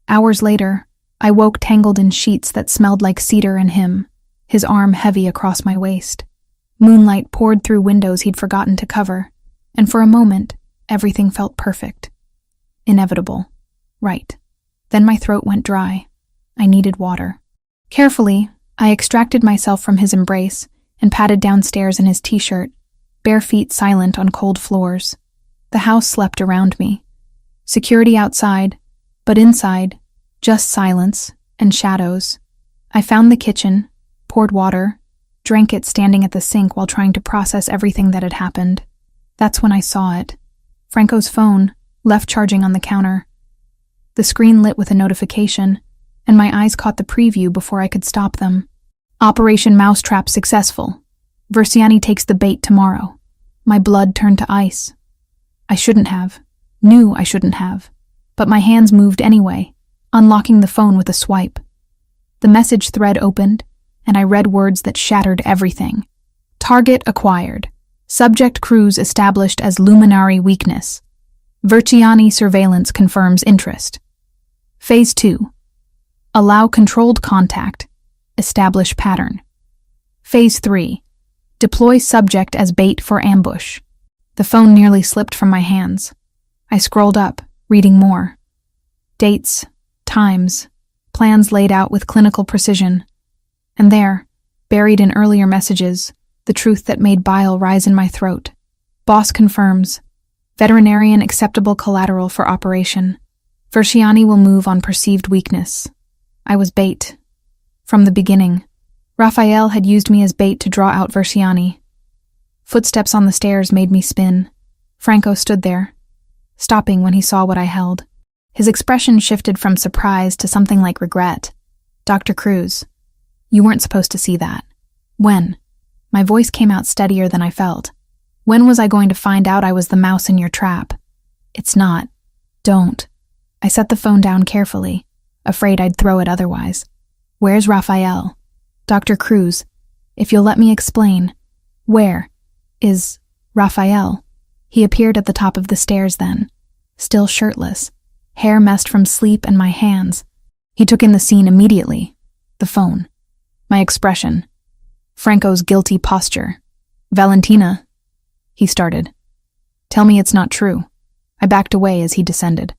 Hours later, I woke tangled in sheets that smelled like cedar and him, his arm heavy across my waist. Moonlight poured through windows he'd forgotten to cover, and for a moment, everything felt perfect. Inevitable. Right. Then my throat went dry. I needed water. Carefully, I extracted myself from his embrace and padded downstairs in his t-shirt, bare feet silent on cold floors. The house slept around me. Security outside, but inside, just silence and shadows. I found the kitchen, poured water, drank it standing at the sink while trying to process everything that had happened. That's when I saw it. Franco's phone, left charging on the counter. The screen lit with a notification, and my eyes caught the preview before I could stop them. "Operation Mousetrap successful. Versiani takes the bait tomorrow." My blood turned to ice. I shouldn't have. Knew I shouldn't have. But my hands moved anyway, unlocking the phone with a swipe. The message thread opened, and I read words that shattered everything. "Target acquired. Subject cruise established as luminary weakness. Versiani surveillance confirms interest. Phase 2. Allow controlled contact. Establish pattern. Phase 3. Deploy subject as bait for ambush." The phone nearly slipped from my hands. I scrolled up, reading more. Dates, times, plans laid out with clinical precision. And there, buried in earlier messages, the truth that made bile rise in my throat. Boss confirms. Veterinarian acceptable collateral for operation. Versiani will move on perceived weakness. I was bait. From the beginning. Raphael had used me as bait to draw out Versiani. Footsteps on the stairs made me spin. Franco stood there, stopping when he saw what I held. His expression shifted from surprise to something like regret. "Dr. Cruz, you weren't supposed to see that." "When?" My voice came out steadier than I felt. "When was I going to find out I was the mouse in your trap?" "It's not. Don't." I set the phone down carefully, afraid I'd throw it otherwise. "Where's Raphael?" "Dr. Cruz, if you'll let me explain. Where is Raphael?" He appeared at the top of the stairs then, still shirtless, hair messed from sleep and my hands. He took in the scene immediately. The phone. My expression. Franco's guilty posture. "Valentina," he started. "Tell me it's not true." I backed away as he descended.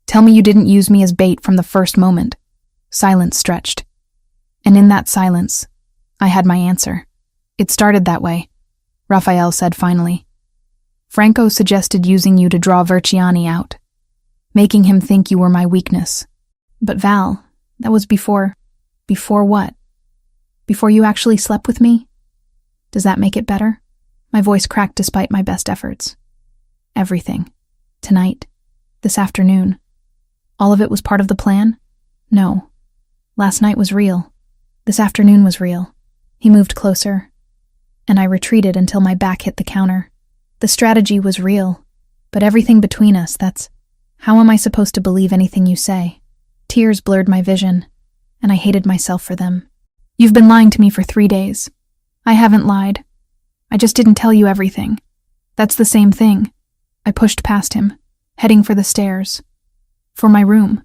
"Tell me you didn't use me as bait from the first moment." Silence stretched. And in that silence, I had my answer. "It started that way," Raphael said finally. "Franco suggested using you to draw Versiani out, making him think you were my weakness. But Val, that was before... Before what? Before you actually slept with me? Does that make it better?" My voice cracked despite my best efforts. "Everything. Tonight. This afternoon. All of it was part of the plan? No. Last night was real. This afternoon was real." He moved closer, and I retreated until my back hit the counter. The strategy was real, but everything between us, that's... How am I supposed to believe anything you say? Tears blurred my vision, and I hated myself for them. "You've been lying to me for 3 days. I haven't lied. I just didn't tell you everything. That's the same thing." I pushed past him, heading for the stairs. For my room.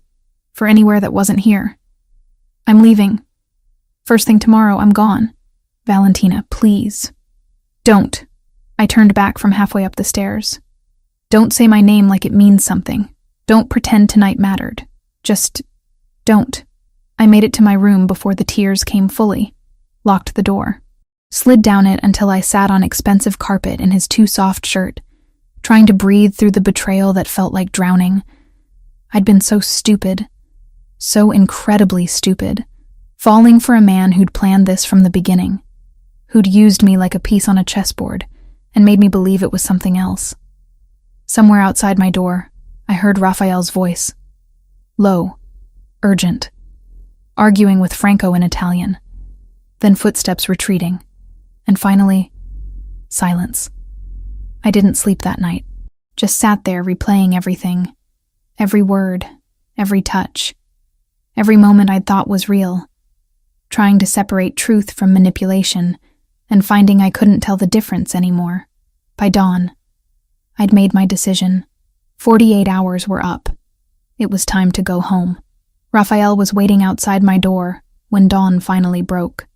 For anywhere that wasn't here. "I'm leaving. First thing tomorrow, I'm gone." "Valentina, please." "Don't." I turned back from halfway up the stairs. "Don't say my name like it means something. Don't pretend tonight mattered. Just don't." I made it to my room before the tears came fully, locked the door, slid down it until I sat on expensive carpet in his too soft shirt, trying to breathe through the betrayal that felt like drowning. I'd been so stupid, so incredibly stupid, falling for a man who'd planned this from the beginning, who'd used me like a piece on a chessboard and made me believe it was something else. Somewhere outside my door, I heard Raphael's voice. Low, urgent, arguing with Franco in Italian. Then footsteps retreating. And finally, silence. I didn't sleep that night. Just sat there replaying everything. Every word, every touch. Every moment I'd thought was real. Trying to separate truth from manipulation, and finding I couldn't tell the difference anymore. By dawn, I'd made my decision. 48 hours were up. It was time to go home. Raphael was waiting outside my door when dawn finally broke.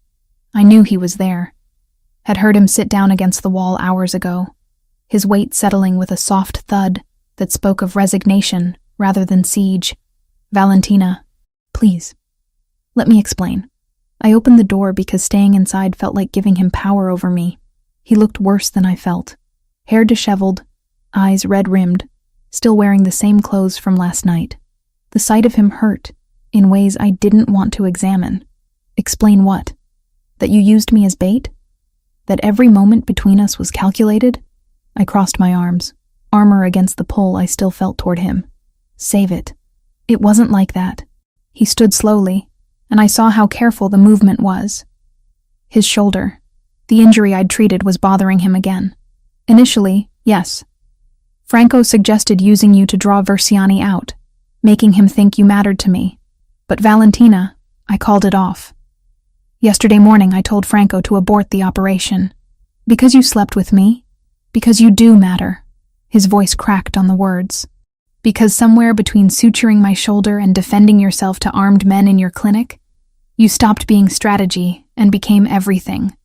I knew he was there. Had heard him sit down against the wall hours ago, his weight settling with a soft thud that spoke of resignation rather than siege. Valentina, please, let me explain. I opened the door because staying inside felt like giving him power over me. He looked worse than I felt. Hair disheveled, eyes red-rimmed, still wearing the same clothes from last night. The sight of him hurt, in ways I didn't want to examine. Explain what? That you used me as bait? That every moment between us was calculated? I crossed my arms, armor against the pull I still felt toward him. Save it. It wasn't like that. He stood slowly, and I saw how careful the movement was. His shoulder, the injury I'd treated, was bothering him again. Initially, yes. Franco suggested using you to draw Versiani out, making him think you mattered to me. But Valentina, I called it off. Yesterday morning I told Franco to abort the operation. Because you slept with me? Because you do matter. His voice cracked on the words. Because somewhere between suturing my shoulder and defending yourself to armed men in your clinic, you stopped being strategy and became everything.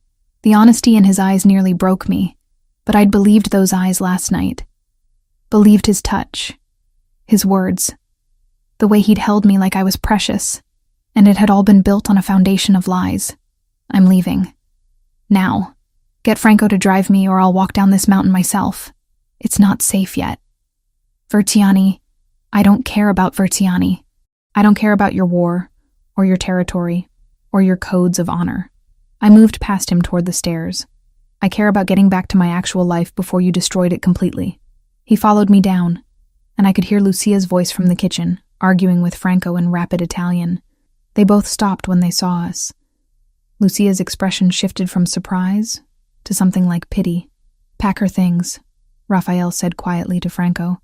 The honesty in his eyes nearly broke me, but I'd believed those eyes last night. Believed his touch, his words, the way he'd held me like I was precious, and it had all been built on a foundation of lies. I'm leaving. Now. Get Franco to drive me or I'll walk down this mountain myself. It's not safe yet. Versiani, I don't care about Versiani. I don't care about your war, or your territory, or your codes of honor. I moved past him toward the stairs. I care about getting back to my actual life before you destroyed it completely. He followed me down, and I could hear Lucia's voice from the kitchen, arguing with Franco in rapid Italian. They both stopped when they saw us. Lucia's expression shifted from surprise to something like pity. "Pack her things," Raphael said quietly to Franco.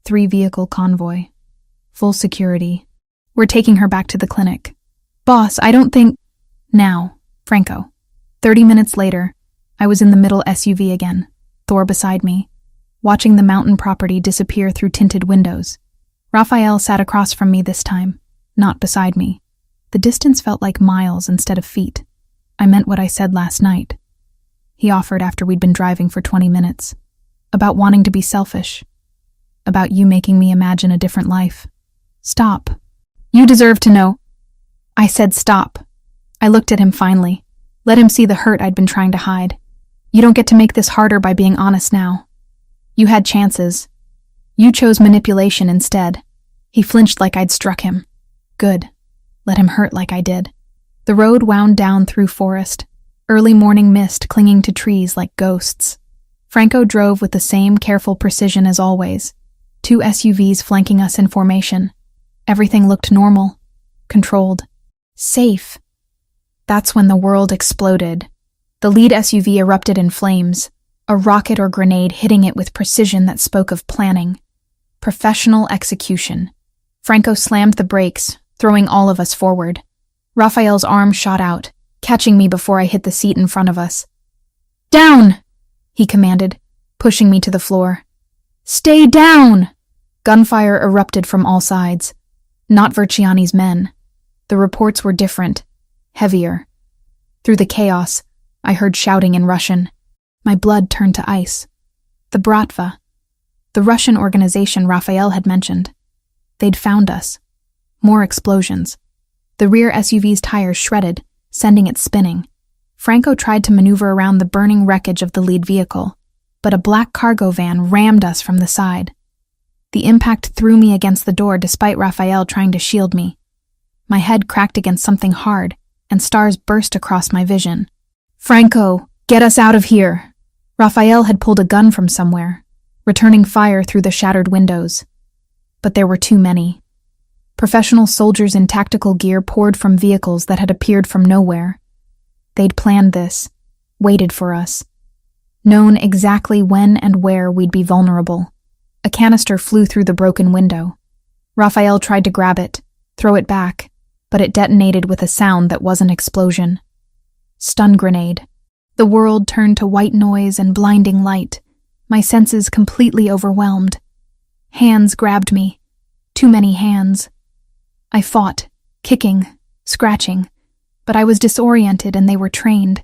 3-vehicle convoy. Full security. "We're taking her back to the clinic." "Boss, I don't think—" "Now, Franco." 30 minutes later, I was in the middle SUV again, Thor beside me, watching the mountain property disappear through tinted windows. Raphael sat across from me this time, not beside me. The distance felt like miles instead of feet. I meant what I said last night. He offered after we'd been driving for 20 minutes. About wanting to be selfish. About you making me imagine a different life. "Stop. You deserve to know." I said stop. I looked at him finally. Let him see the hurt I'd been trying to hide. "You don't get to make this harder by being honest now. You had chances. You chose manipulation instead." He flinched like I'd struck him. Good. Let him hurt like I did. The road wound down through forest, early morning mist clinging to trees like ghosts. Franco drove with the same careful precision as always, 2 SUVs flanking us in formation. Everything looked normal, controlled, safe. That's when the world exploded. The lead SUV erupted in flames, a rocket or grenade hitting it with precision that spoke of planning. Professional execution. Franco slammed the brakes, throwing all of us forward. Raphael's arm shot out, catching me before I hit the seat in front of us. "Down!" he commanded, pushing me to the floor. "Stay down!" Gunfire erupted from all sides. Not Verciani's men. The reports were different, heavier. Through the chaos, I heard shouting in Russian. My blood turned to ice. The Bratva, the Russian organization Raphael had mentioned. They'd found us. More explosions. The rear SUV's tires shredded, sending it spinning. Franco tried to maneuver around the burning wreckage of the lead vehicle, but a black cargo van rammed us from the side. The impact threw me against the door despite Raphael trying to shield me. My head cracked against something hard, and stars burst across my vision. "Franco, get us out of here!" Raphael had pulled a gun from somewhere, returning fire through the shattered windows. But there were too many. Professional soldiers in tactical gear poured from vehicles that had appeared from nowhere. They'd planned this, waited for us, known exactly when and where we'd be vulnerable. A canister flew through the broken window. Raphael tried to grab it, throw it back, but it detonated with a sound that was an explosion. Stun grenade. The world turned to white noise and blinding light, my senses completely overwhelmed. Hands grabbed me. Too many hands. I fought, kicking, scratching, but I was disoriented and they were trained.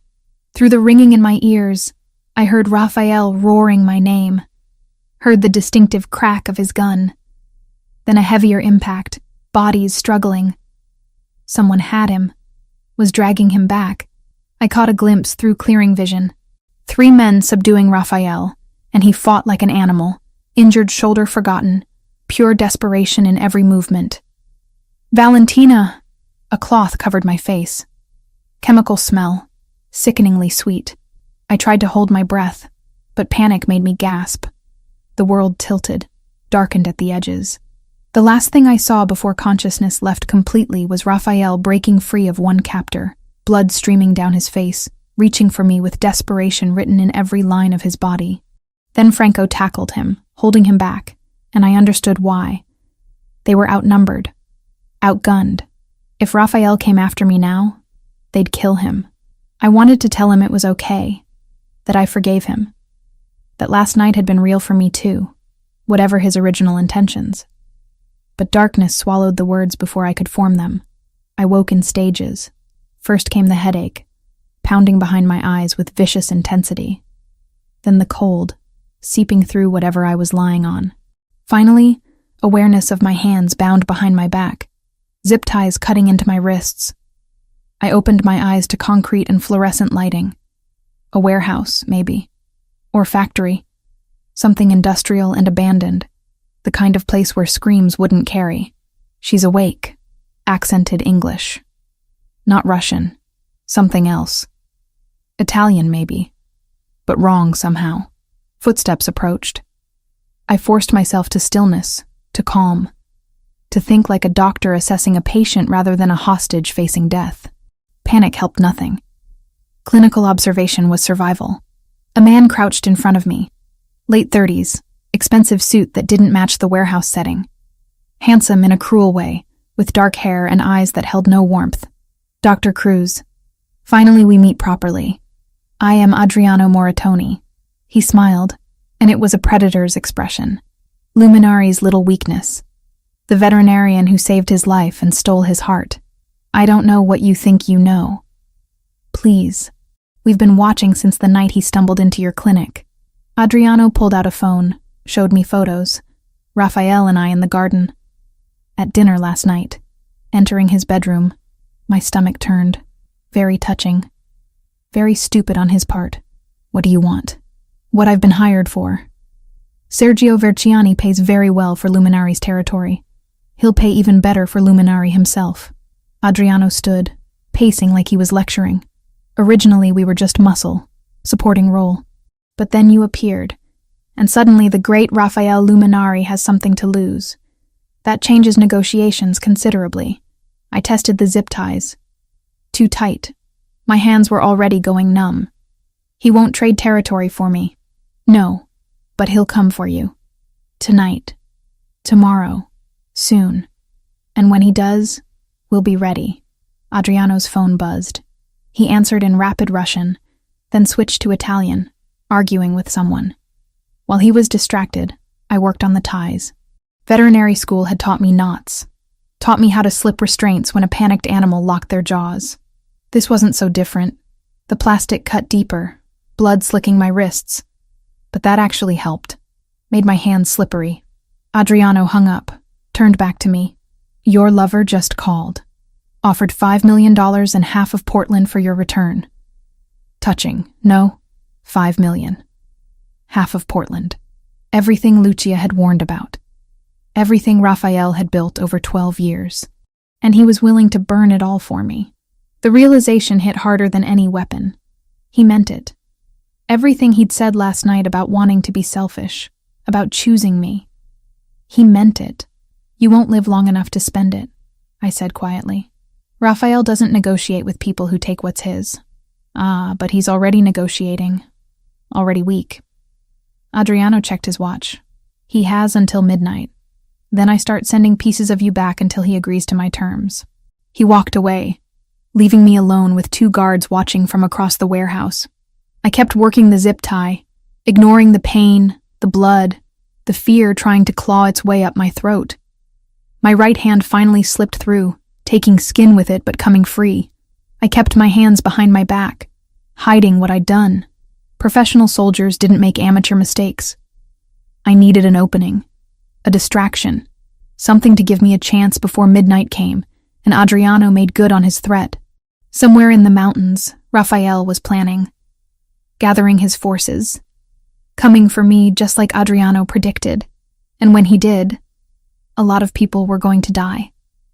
Through the ringing in my ears, I heard Raphael roaring my name, heard the distinctive crack of his gun. Then a heavier impact, bodies struggling. Someone had him, was dragging him back. I caught a glimpse through clearing vision. 3 men subduing Raphael, and he fought like an animal, injured shoulder forgotten, pure desperation in every movement. "Valentina!" A cloth covered my face. Chemical smell, sickeningly sweet. I tried to hold my breath, but panic made me gasp. The world tilted, darkened at the edges. The last thing I saw before consciousness left completely was Raphael breaking free of one captor, blood streaming down his face, reaching for me with desperation written in every line of his body. Then Franco tackled him, holding him back, and I understood why. They were outnumbered, outgunned. If Raphael came after me now, they'd kill him. I wanted to tell him it was okay, that I forgave him, that last night had been real for me too, whatever his original intentions. But darkness swallowed the words before I could form them. I woke in stages. First came the headache, pounding behind my eyes with vicious intensity. Then the cold, seeping through whatever I was lying on. Finally, awareness of my hands bound behind my back, zip ties cutting into my wrists. I opened my eyes to concrete and fluorescent lighting. A warehouse, maybe. Or factory. Something industrial and abandoned. The kind of place where screams wouldn't carry. "She's awake." Accented English. Not Russian. Something else. Italian, maybe. But wrong somehow. Footsteps approached. I forced myself to stillness, to calm, to think like a doctor assessing a patient rather than a hostage facing death. Panic helped nothing. Clinical observation was survival. A man crouched in front of me. Late 30s, expensive suit that didn't match the warehouse setting. Handsome in a cruel way, with dark hair and eyes that held no warmth. Dr. Cruz. Finally we meet properly. I am Adriano Moritoni. He smiled, and it was a predator's expression. Luminari's little weakness. The veterinarian who saved his life and stole his heart. I don't know what you think you know. Please. We've been watching since the night he stumbled into your clinic. Adriano pulled out a phone, showed me photos. Raphael and I in the garden. At dinner last night. Entering his bedroom. My stomach turned. Very touching. Very stupid on his part. What do you want? What I've been hired for. Sergio Verciani pays very well for Luminari's territory. He'll pay even better for Luminari himself. Adriano stood, pacing like he was lecturing. Originally we were just muscle, supporting role. But then you appeared, and suddenly the great Raphael Luminari has something to lose. That changes negotiations considerably. I tested the zip ties. Too tight. My hands were already going numb. He won't trade territory for me. No, but he'll come for you. Tonight. Tomorrow. Soon. And when he does, we'll be ready. Adriano's phone buzzed. He answered in rapid Russian, then switched to Italian, arguing with someone. While he was distracted, I worked on the ties. Veterinary school had taught me knots, taught me how to slip restraints when a panicked animal locked their jaws. This wasn't so different. The plastic cut deeper, blood slicking my wrists. But that actually helped, made my hands slippery. Adriano hung up, turned back to me. Your lover just called. Offered $5 million and half of Portland for your return. Touching, no? $5 million. Half of Portland. Everything Lucia had warned about. Everything Raphael had built over 12 years. And he was willing to burn it all for me. The realization hit harder than any weapon. He meant it. Everything he'd said last night about wanting to be selfish, about choosing me. He meant it. You won't live long enough to spend it, I said quietly. Raphael doesn't negotiate with people who take what's his. But he's already negotiating. Already weak. Adriano checked his watch. He has until midnight. Then I start sending pieces of you back until he agrees to my terms. He walked away, leaving me alone with 2 guards watching from across the warehouse. I kept working the zip tie, ignoring the pain, the blood, the fear trying to claw its way up my throat. My right hand finally slipped through, taking skin with it but coming free. I kept my hands behind my back, hiding what I'd done. Professional soldiers didn't make amateur mistakes. I needed an opening, a distraction, something to give me a chance before midnight came, and Adriano made good on his threat. Somewhere in the mountains, Raphael was planning, gathering his forces, coming for me just like Adriano predicted. And when he did, a lot of people were going to die.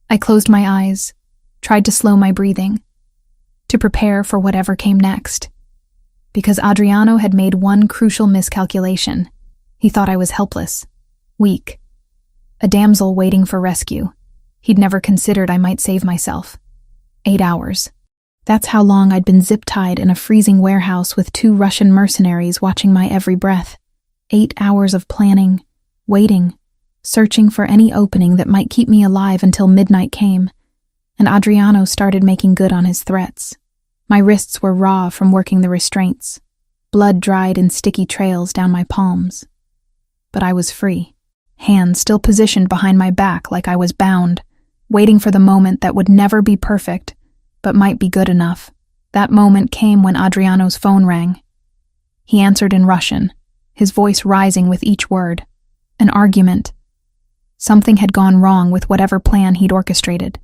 I closed my eyes, tried to slow my breathing, to prepare for whatever came next. Because Adriano had made one crucial miscalculation. He thought I was helpless, weak, a damsel waiting for rescue. He'd never considered I might save myself. 8 hours. That's how long I'd been zip-tied in a freezing warehouse with 2 Russian mercenaries watching my every breath. 8 hours of planning, waiting, searching for any opening that might keep me alive until midnight came, and Adriano started making good on his threats. My wrists were raw from working the restraints, blood dried in sticky trails down my palms. But I was free, hands still positioned behind my back like I was bound, waiting for the moment that would never be perfect, but might be good enough. That moment came when Adriano's phone rang. He answered in Russian, his voice rising with each word. An argument. Something had gone wrong with whatever plan he'd orchestrated.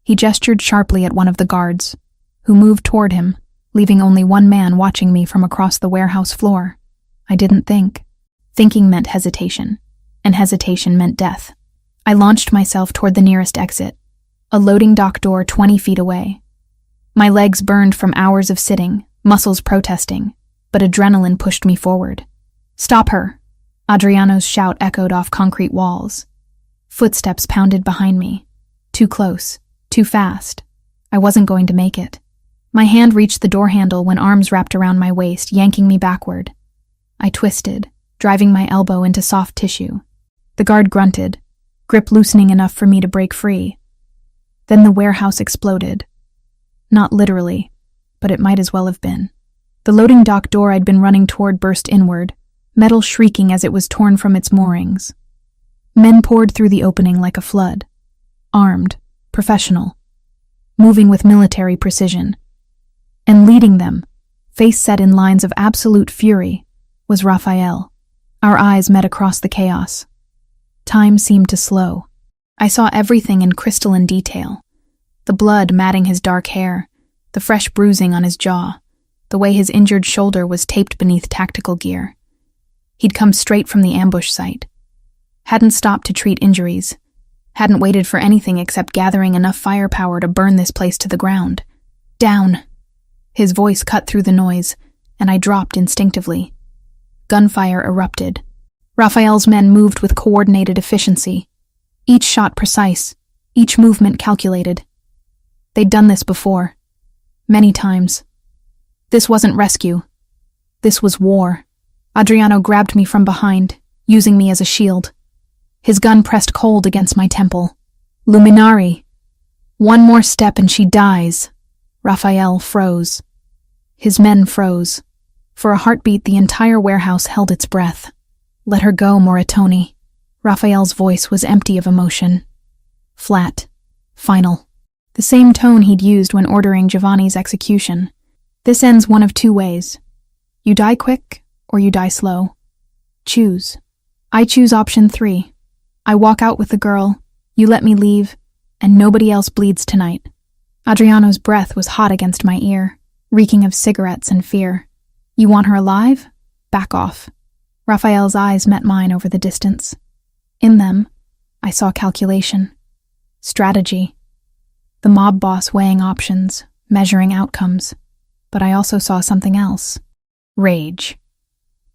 He gestured sharply at one of the guards, who moved toward him, leaving only one man watching me from across the warehouse floor. I didn't think. Thinking meant hesitation, and hesitation meant death. I launched myself toward the nearest exit, a loading dock door 20 feet away. My legs burned from hours of sitting, muscles protesting, but adrenaline pushed me forward. "Stop her!" Adriano's shout echoed off concrete walls. Footsteps pounded behind me. Too close, too fast. I wasn't going to make it. My hand reached the door handle when arms wrapped around my waist, yanking me backward. I twisted, driving my elbow into soft tissue. The guard grunted, grip loosening enough for me to break free. Then the warehouse exploded. Not literally, but it might as well have been. The loading dock door I'd been running toward burst inward, metal shrieking as it was torn from its moorings. Men poured through the opening like a flood. Armed, professional, moving with military precision. And leading them, face set in lines of absolute fury, was Raphael. Our eyes met across the chaos. Time seemed to slow. I saw everything in crystalline detail. The blood matting his dark hair, the fresh bruising on his jaw, the way his injured shoulder was taped beneath tactical gear. He'd come straight from the ambush site. Hadn't stopped to treat injuries. Hadn't waited for anything except gathering enough firepower to burn this place to the ground. "Down!" His voice cut through the noise, and I dropped instinctively. Gunfire erupted. Raphael's men moved with coordinated efficiency. Each shot precise, each movement calculated. They'd done this before. Many times. This wasn't rescue. This was war. Adriano grabbed me from behind, using me as a shield. His gun pressed cold against my temple. "Luminari! One more step and she dies." Raphael froze. His men froze. For a heartbeat, the entire warehouse held its breath. "Let her go, Moritoni." Raphael's voice was empty of emotion. Flat. Final. The same tone he'd used when ordering Giovanni's execution. "This ends one of two ways. You die quick, or you die slow. Choose." I choose option 3. I walk out with the girl, you let me leave, and nobody else bleeds tonight. Adriano's breath was hot against my ear, reeking of cigarettes and fear. "You want her alive? Back off." Raphael's eyes met mine over the distance. In them, I saw calculation. Strategy. The mob boss weighing options, measuring outcomes. But I also saw something else. Rage.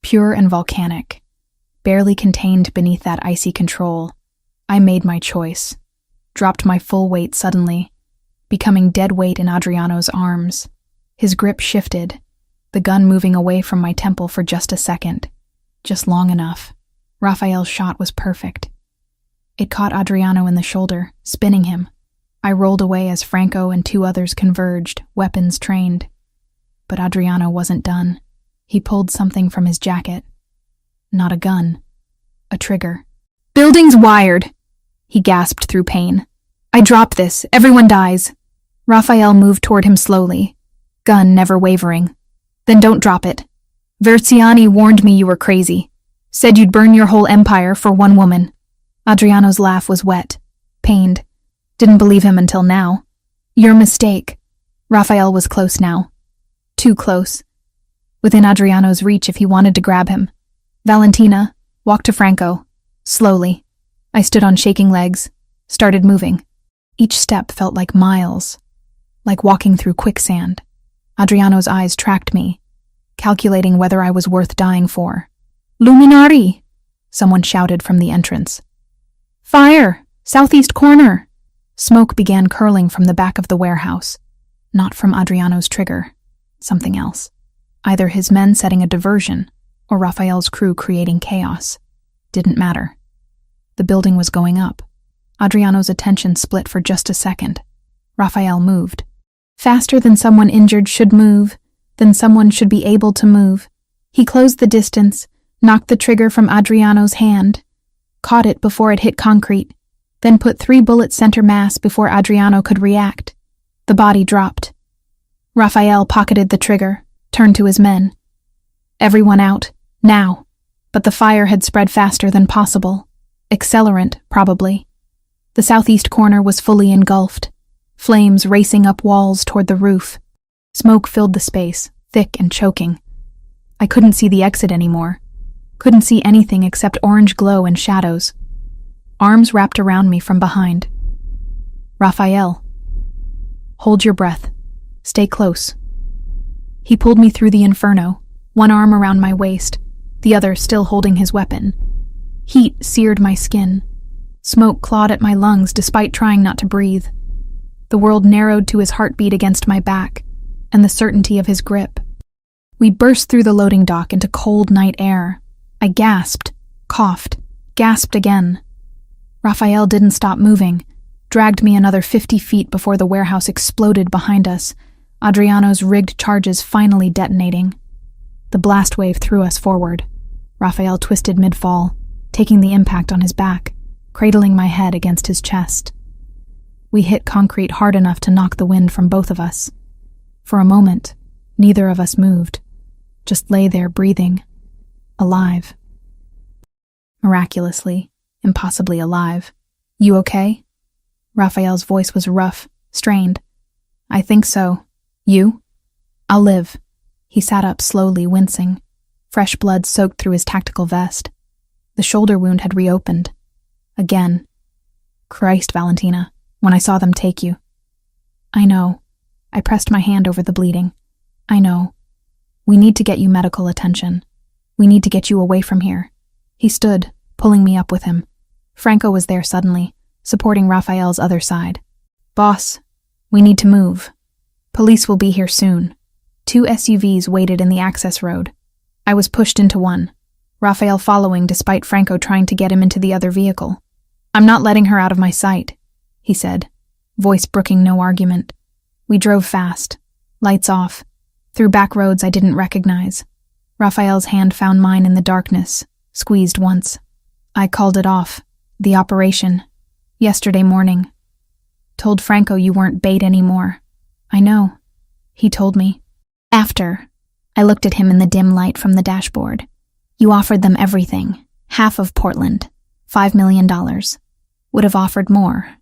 Pure and volcanic. Barely contained beneath that icy control. I made my choice. Dropped my full weight suddenly, becoming dead weight in Adriano's arms. His grip shifted, the gun moving away from my temple for just a second. Just long enough. Raphael's shot was perfect. It caught Adriano in the shoulder, spinning him. I rolled away as Franco and 2 others converged, weapons trained. But Adriano wasn't done. He pulled something from his jacket. Not a gun. A trigger. "Building's wired!" he gasped through pain. "I drop this. Everyone dies." Raphael moved toward him slowly, gun never wavering. "Then don't drop it. Verziani warned me you were crazy. Said you'd burn your whole empire for one woman." Adriano's laugh was wet, pained. Didn't believe him until now. "Your mistake." Raphael was close now. Too close. Within Adriano's reach if he wanted to grab him. "Valentina, walk to Franco." Slowly. I stood on shaking legs, started moving. Each step felt like miles, like walking through quicksand. Adriano's eyes tracked me, calculating whether I was worth dying for. "Luminari!" someone shouted from the entrance. "Fire! Southeast corner!" Smoke began curling from the back of the warehouse. Not from Adriano's trigger. Something else. Either his men setting a diversion, or Raphael's crew creating chaos. Didn't matter. The building was going up. Adriano's attention split for just a second. Raphael moved. Faster than someone injured should move, than someone should be able to move. He closed the distance, knocked the trigger from Adriano's hand, caught it before it hit concrete, then put 3 bullets center mass before Adriano could react. The body dropped. Raphael pocketed the trigger, turned to his men. Everyone out, now. But the fire had spread faster than possible. Accelerant, probably. The southeast corner was fully engulfed, flames racing up walls toward the roof. Smoke filled the space, thick and choking. I couldn't see the exit anymore. Couldn't see anything except orange glow and shadows. Arms wrapped around me from behind. "Raphael, hold your breath. Stay close." He pulled me through the inferno, one arm around my waist, the other still holding his weapon. Heat seared my skin. Smoke clawed at my lungs despite trying not to breathe. The world narrowed to his heartbeat against my back, and the certainty of his grip. We burst through the loading dock into cold night air. I gasped, coughed, gasped again. Raphael didn't stop moving, dragged me another 50 feet before the warehouse exploded behind us, Adriano's rigged charges finally detonating. The blast wave threw us forward. Raphael twisted mid-fall, taking the impact on his back, cradling my head against his chest. We hit concrete hard enough to knock the wind from both of us. For a moment, neither of us moved, just lay there breathing, alive. Miraculously, impossibly alive. "You okay?" Raphael's voice was rough, strained. "I think so. You?" "I'll live." He sat up slowly, wincing. Fresh blood soaked through his tactical vest. The shoulder wound had reopened. Again. "Christ, Valentina, when I saw them take you." "I know." I pressed my hand over the bleeding. "I know. We need to get you medical attention. We need to get you away from here." He stood, pulling me up with him. Franco was there suddenly, supporting Raphael's other side. "Boss, we need to move. Police will be here soon." 2 SUVs waited in the access road. I was pushed into one, Raphael following despite Franco trying to get him into the other vehicle. "I'm not letting her out of my sight," he said, voice brooking no argument. We drove fast, lights off, through back roads I didn't recognize. Raphael's hand found mine in the darkness, squeezed once. "I called it off, the operation, yesterday morning. Told Franco you weren't bait anymore." "I know," he told me. "After," I looked at him in the dim light from the dashboard. "You offered them everything, half of Portland, $5 million. Would have offered more.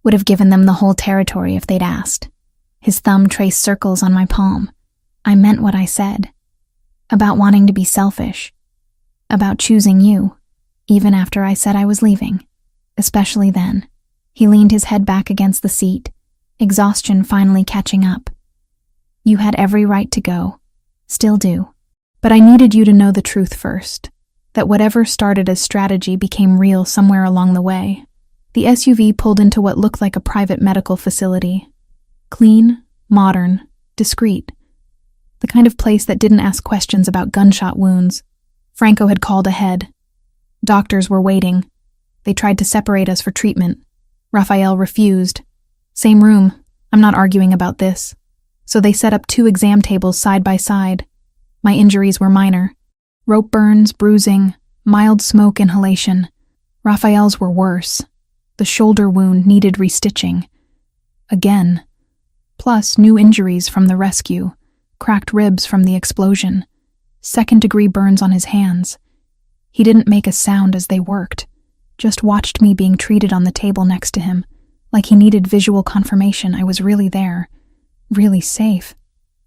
Would have given them the whole territory if they'd asked." His thumb traced circles on my palm. "I meant what I said. About wanting to be selfish. About choosing you, even after I said I was leaving. Especially then." He leaned his head back against the seat, exhaustion finally catching up. "You had every right to go. Still do. But I needed you to know the truth first. That whatever started as strategy became real somewhere along the way." The SUV pulled into what looked like a private medical facility. Clean, modern, discreet. The kind of place that didn't ask questions about gunshot wounds. Franco had called ahead. Doctors were waiting. They tried to separate us for treatment. Raphael refused. "Same room. I'm not arguing about this." So they set up 2 exam tables side by side. My injuries were minor. Rope burns, bruising, mild smoke inhalation. Raphael's were worse. The shoulder wound needed restitching. Again. Plus new injuries from the rescue, cracked ribs from the explosion, 2nd-degree burns on his hands. He didn't make a sound as they worked, just watched me being treated on the table next to him, like he needed visual confirmation I was really there, really safe.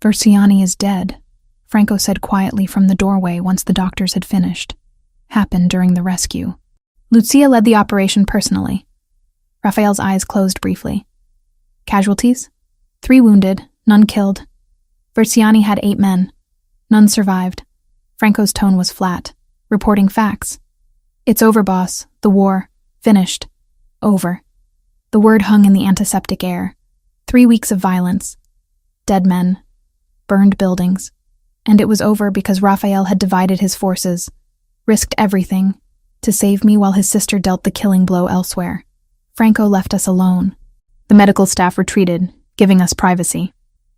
"Versiani is dead," Franco said quietly from the doorway once the doctors had finished. "Happened during the rescue. Lucia led the operation personally." Raphael's eyes closed briefly. "Casualties?" 3 wounded, none killed. Versiani had 8 men. None survived. Franco's tone was flat, reporting facts. "It's over, boss. The war. Finished. Over." The word hung in the antiseptic air. 3 weeks of violence. Dead men. Burned buildings. And it was over because Raphael had divided his forces, risked everything, to save me while his sister dealt the killing blow elsewhere. Franco left us alone. The medical staff retreated, giving us privacy.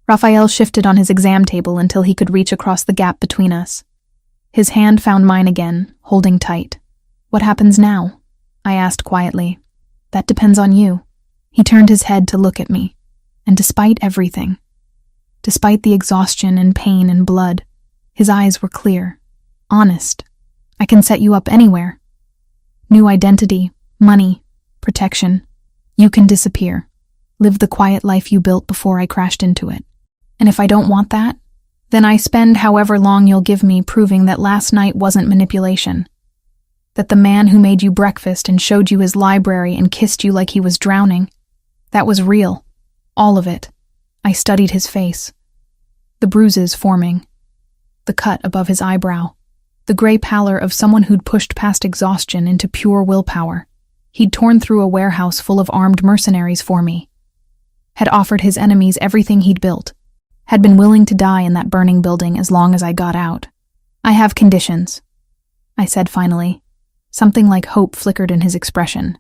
Raphael shifted on his exam table until he could reach across the gap between us. His hand found mine again, holding tight. "What happens now?" I asked quietly. "That depends on you." He turned his head to look at me, and despite everything, despite the exhaustion and pain and blood, his eyes were clear, honest. "I can set you up anywhere. New identity, money, protection. You can disappear. Live the quiet life you built before I crashed into it. And if I don't want that, then I spend however long you'll give me proving that last night wasn't manipulation. That the man who made you breakfast and showed you his library and kissed you like he was drowning, that was real. All of it. I studied his face. The bruises forming. The cut above his eyebrow. The gray pallor of someone who'd pushed past exhaustion into pure willpower. He'd torn through a warehouse full of armed mercenaries for me. Had offered his enemies everything he'd built. Had been willing to die in that burning building as long as I got out. I have conditions, I said finally. Something like hope flickered in his expression.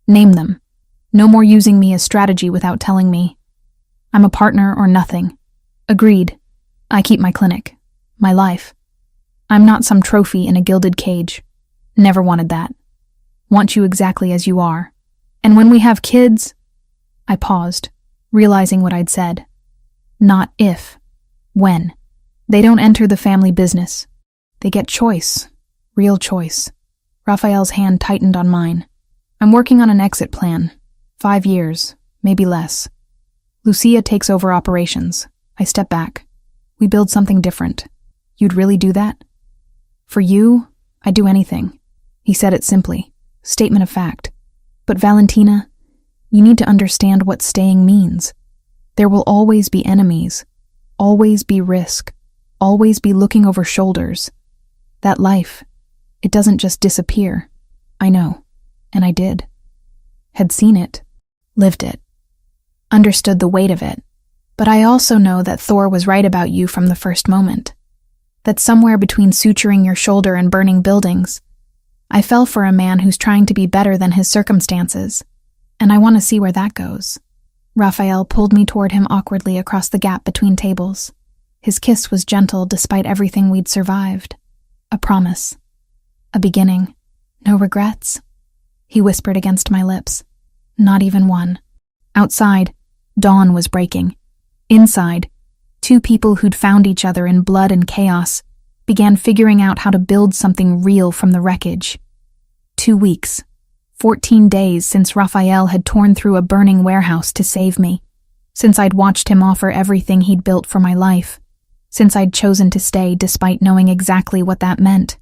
Name them. No more using me as strategy without telling me. I'm a partner or nothing. Agreed. I keep my clinic. My life. I'm not some trophy in a gilded cage. Never wanted that. Want you exactly as you are. And when we have kids... I paused, realizing what I'd said. Not if. When. They don't enter the family business. They get choice. Real choice. Raphael's hand tightened on mine. I'm working on an exit plan. 5 years, maybe less. Lucia takes over operations. I step back. We build something different. You'd really do that? For you, I'd do anything. He said it simply. Statement of fact. But Valentina, you need to understand what staying means. There will always be enemies. Always be risk. Always be looking over shoulders. That life, it doesn't just disappear. I know. And I did. Had seen it. Lived it. Understood the weight of it. But I also know that Thor was right about you from the first moment. That somewhere between suturing your shoulder and burning buildings, I fell for a man who's trying to be better than his circumstances, and I want to see where that goes. Raphael pulled me toward him awkwardly across the gap between tables. His kiss was gentle despite everything we'd survived. A promise. A beginning. No regrets? He whispered against my lips. Not even one. Outside, dawn was breaking. Inside, 2 people who'd found each other in blood and chaos began figuring out how to build something real from the wreckage. 2 weeks, 14 days since Raphael had torn through a burning warehouse to save me, since I'd watched him offer everything he'd built for my life, since I'd chosen to stay despite knowing exactly what that meant.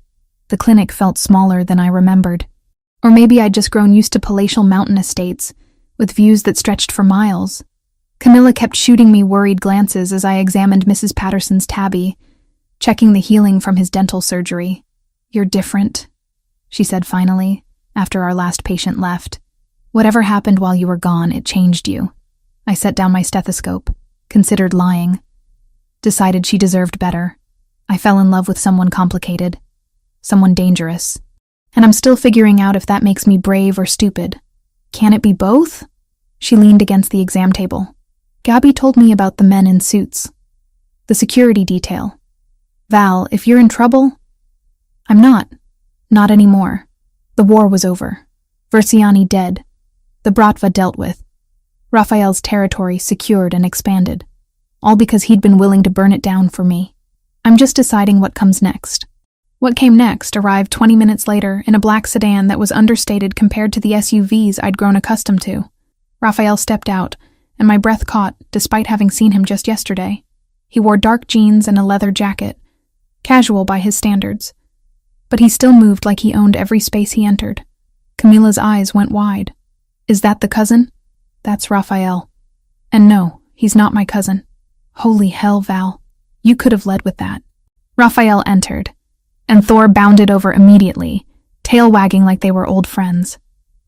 The clinic felt smaller than I remembered. Or maybe I'd just grown used to palatial mountain estates, with views that stretched for miles. Camilla kept shooting me worried glances as I examined Mrs. Patterson's tabby, checking the healing from his dental surgery. You're different, she said finally, after our last patient left. Whatever happened while you were gone, it changed you. I set down my stethoscope, considered lying. Decided she deserved better. I fell in love with someone complicated, someone dangerous. And I'm still figuring out if that makes me brave or stupid. Can it be both? She leaned against the exam table. Gabby told me about the men in suits. The security detail. Val, if you're in trouble... I'm not. Not anymore. The war was over. Versiani dead. The Bratva dealt with. Raphael's territory secured and expanded. All because he'd been willing to burn it down for me. I'm just deciding what comes next. What came next arrived 20 minutes later in a black sedan that was understated compared to the SUVs I'd grown accustomed to. Raphael stepped out, and my breath caught despite having seen him just yesterday. He wore dark jeans and a leather jacket, casual by his standards. But he still moved like he owned every space he entered. Camilla's eyes went wide. Is that the cousin? That's Raphael. And no, he's not my cousin. Holy hell, Val. You could have led with that. Raphael entered, and Thor bounded over immediately, tail wagging like they were old friends.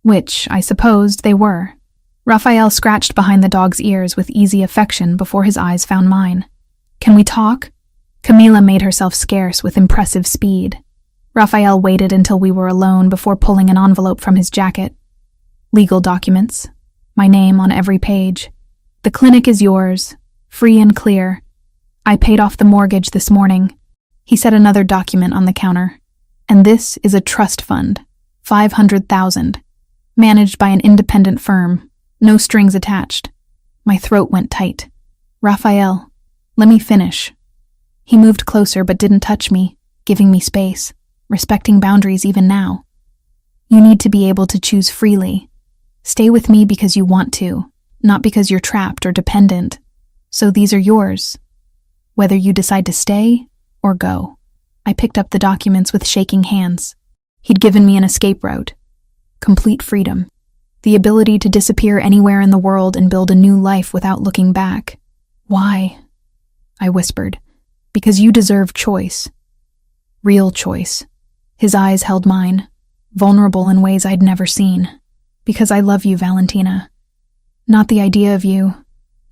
Which, I supposed, they were. Raphael scratched behind the dog's ears with easy affection before his eyes found mine. Can we talk? Camilla made herself scarce with impressive speed. Raphael waited until we were alone before pulling an envelope from his jacket. Legal documents. My name on every page. The clinic is yours. Free and clear. I paid off the mortgage this morning. He set another document on the counter. And this is a trust fund. 500,000. Managed by an independent firm. No strings attached. My throat went tight. Raphael, let me finish. He moved closer but didn't touch me, giving me space, respecting boundaries even now. You need to be able to choose freely. Stay with me because you want to, not because you're trapped or dependent. So these are yours. Whether you decide to stay or go. I picked up the documents with shaking hands. He'd given me an escape route. Complete freedom. The ability to disappear anywhere in the world and build a new life without looking back. Why? I whispered. Because you deserve choice. Real choice. His eyes held mine, vulnerable in ways I'd never seen. Because I love you, Valentina. Not the idea of you,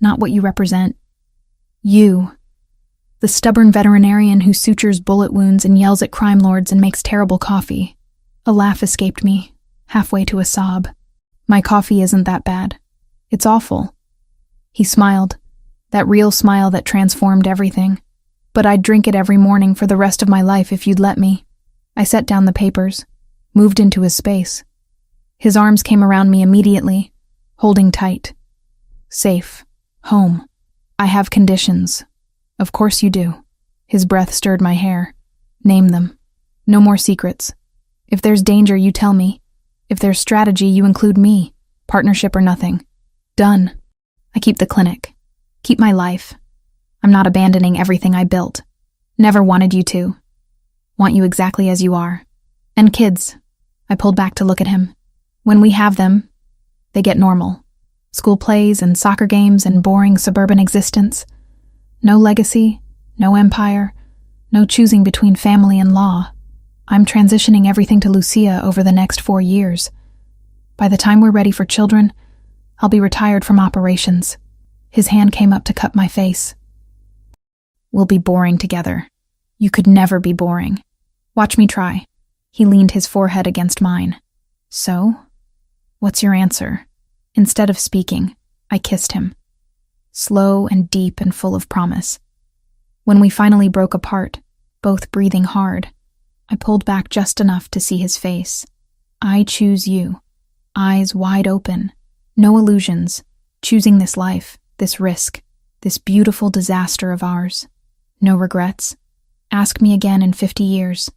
not what you represent. You. The stubborn veterinarian who sutures bullet wounds and yells at crime lords and makes terrible coffee. A laugh escaped me, halfway to a sob. My coffee isn't that bad. It's awful. He smiled, that real smile that transformed everything. But I'd drink it every morning for the rest of my life if you'd let me. I set down the papers, moved into his space. His arms came around me immediately, holding tight. Safe. Home. I have conditions. Of course you do. His breath stirred my hair. Name them. No more secrets. If there's danger, you tell me. If there's strategy, you include me. Partnership or nothing. Done. I keep the clinic. Keep my life. I'm not abandoning everything I built. Never wanted you to. Want you exactly as you are. And kids. I pulled back to look at him. When we have them, they get normal. School plays and soccer games and boring suburban existence. No legacy, no empire, no choosing between family and law. I'm transitioning everything to Lucia over the next 4 years. By the time we're ready for children, I'll be retired from operations. His hand came up to cup my face. We'll be boring together. You could never be boring. Watch me try. He leaned his forehead against mine. So? What's your answer? Instead of speaking, I kissed him. Slow and deep and full of promise. When we finally broke apart, both breathing hard, I pulled back just enough to see his face. I choose you. Eyes wide open. No illusions. Choosing this life, this risk, this beautiful disaster of ours. No regrets. Ask me again in 50 years.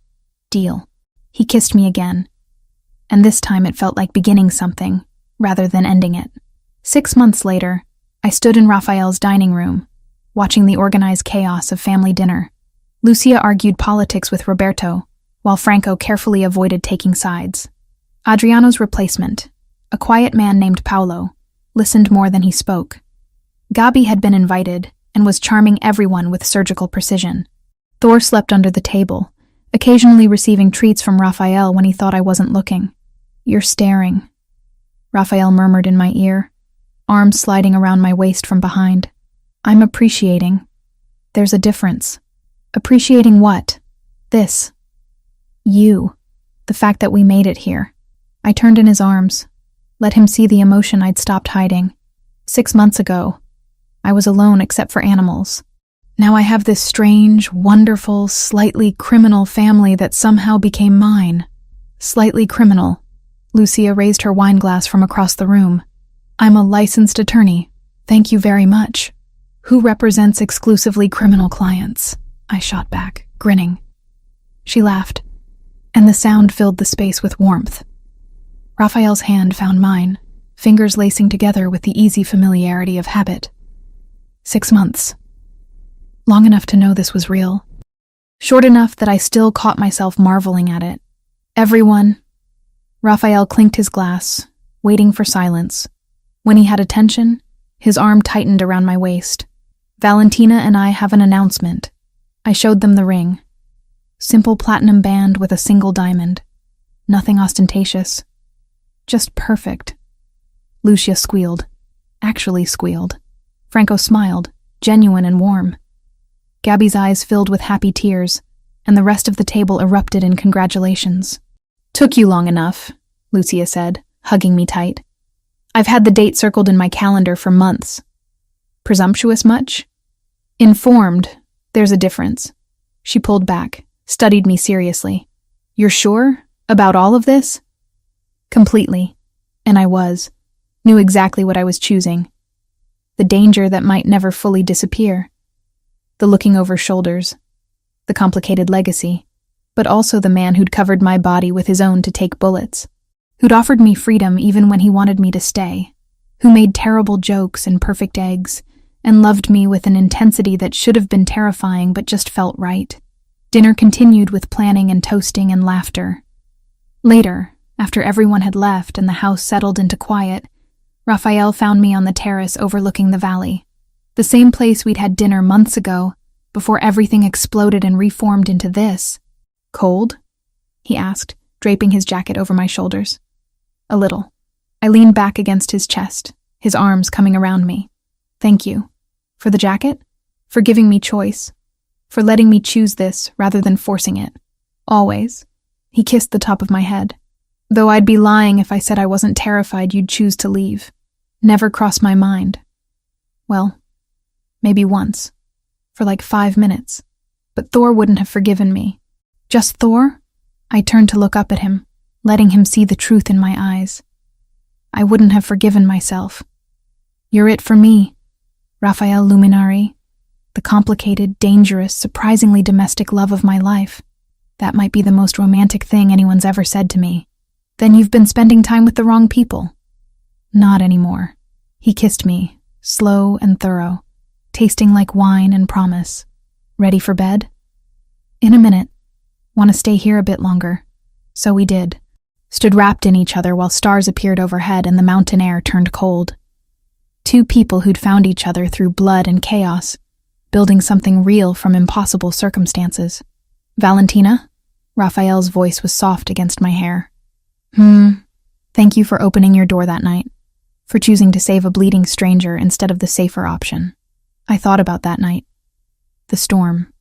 Deal. He kissed me again. And this time it felt like beginning something, rather than ending it. 6 months later, I stood in Raphael's dining room, watching the organized chaos of family dinner. Lucia argued politics with Roberto, while Franco carefully avoided taking sides. Adriano's replacement, a quiet man named Paolo, listened more than he spoke. Gabi had been invited and was charming everyone with surgical precision. Thor slept under the table, occasionally receiving treats from Raphael when he thought I wasn't looking. You're staring, Raphael murmured in my ear, arms sliding around my waist from behind. I'm appreciating. There's a difference. Appreciating what? This. You. The fact that we made it here. I turned in his arms, let him see the emotion I'd stopped hiding. 6 months ago, I was alone except for animals. Now I have this strange, wonderful, slightly criminal family that somehow became mine. Slightly criminal. Lucia raised her wine glass from across the room. I'm a licensed attorney. Thank you very much. Who represents exclusively criminal clients? I shot back, grinning. She laughed, and the sound filled the space with warmth. Raphael's hand found mine, fingers lacing together with the easy familiarity of habit. 6 months. Long enough to know this was real. Short enough that I still caught myself marveling at it. Everyone. Raphael clinked his glass, waiting for silence. When he had attention, his arm tightened around my waist. Valentina and I have an announcement. I showed them the ring. Simple platinum band with a single diamond. Nothing ostentatious. Just perfect. Lucia squealed. Actually squealed. Franco smiled, genuine and warm. Gabi's eyes filled with happy tears, and the rest of the table erupted in congratulations. Took you long enough, Lucia said, hugging me tight. I've had the date circled in my calendar for months. Presumptuous much? Informed. There's a difference. She pulled back, studied me seriously. You're sure? About all of this? Completely. And I was. Knew exactly what I was choosing. The danger that might never fully disappear. The looking over shoulders. The complicated legacy. But also the man who'd covered my body with his own to take bullets. Who'd offered me freedom even when he wanted me to stay. Who made terrible jokes and perfect eggs, and loved me with an intensity that should have been terrifying but just felt right. Dinner continued with planning and toasting and laughter. Later, after everyone had left and the house settled into quiet, Raphael found me on the terrace overlooking the valley. The same place we'd had dinner months ago, before everything exploded and reformed into this. Cold? He asked, draping his jacket over my shoulders. A little. I leaned back against his chest, his arms coming around me. Thank you. For the jacket? For giving me choice. For letting me choose this rather than forcing it. Always. He kissed the top of my head. Though I'd be lying if I said I wasn't terrified you'd choose to leave. Never crossed my mind. Well, maybe once. For like 5 minutes. But Thor wouldn't have forgiven me. Just Thor? I turned to look up at him, letting him see the truth in my eyes. I wouldn't have forgiven myself. You're it for me, Raphael Luminari. The complicated, dangerous, surprisingly domestic love of my life. That might be the most romantic thing anyone's ever said to me. Then you've been spending time with the wrong people. Not anymore. He kissed me, slow and thorough, tasting like wine and promise. Ready for bed? In a minute. Want to stay here a bit longer? So we did. Stood wrapped in each other while stars appeared overhead and the mountain air turned cold. Two people who'd found each other through blood and chaos, building something real from impossible circumstances. Valentina? Raphael's voice was soft against my hair. Thank you for opening your door that night, for choosing to save a bleeding stranger instead of the safer option. I thought about that night. The storm,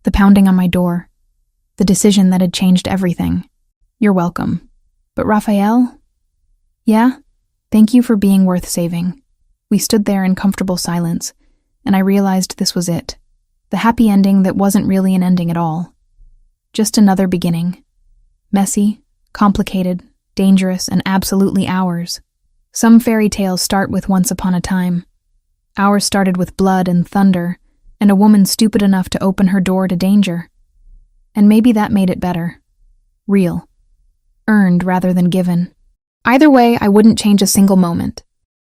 the pounding on my door, the decision that had changed everything. You're welcome. But Raphael? Yeah, thank you for being worth saving. We stood there in comfortable silence, and I realized this was it. The happy ending that wasn't really an ending at all. Just another beginning. Messy, complicated, dangerous, and absolutely ours. Some fairy tales start with once upon a time. Ours started with blood and thunder, and a woman stupid enough to open her door to danger. And maybe that made it better. Real. Earned rather than given. Either way, I wouldn't change a single moment.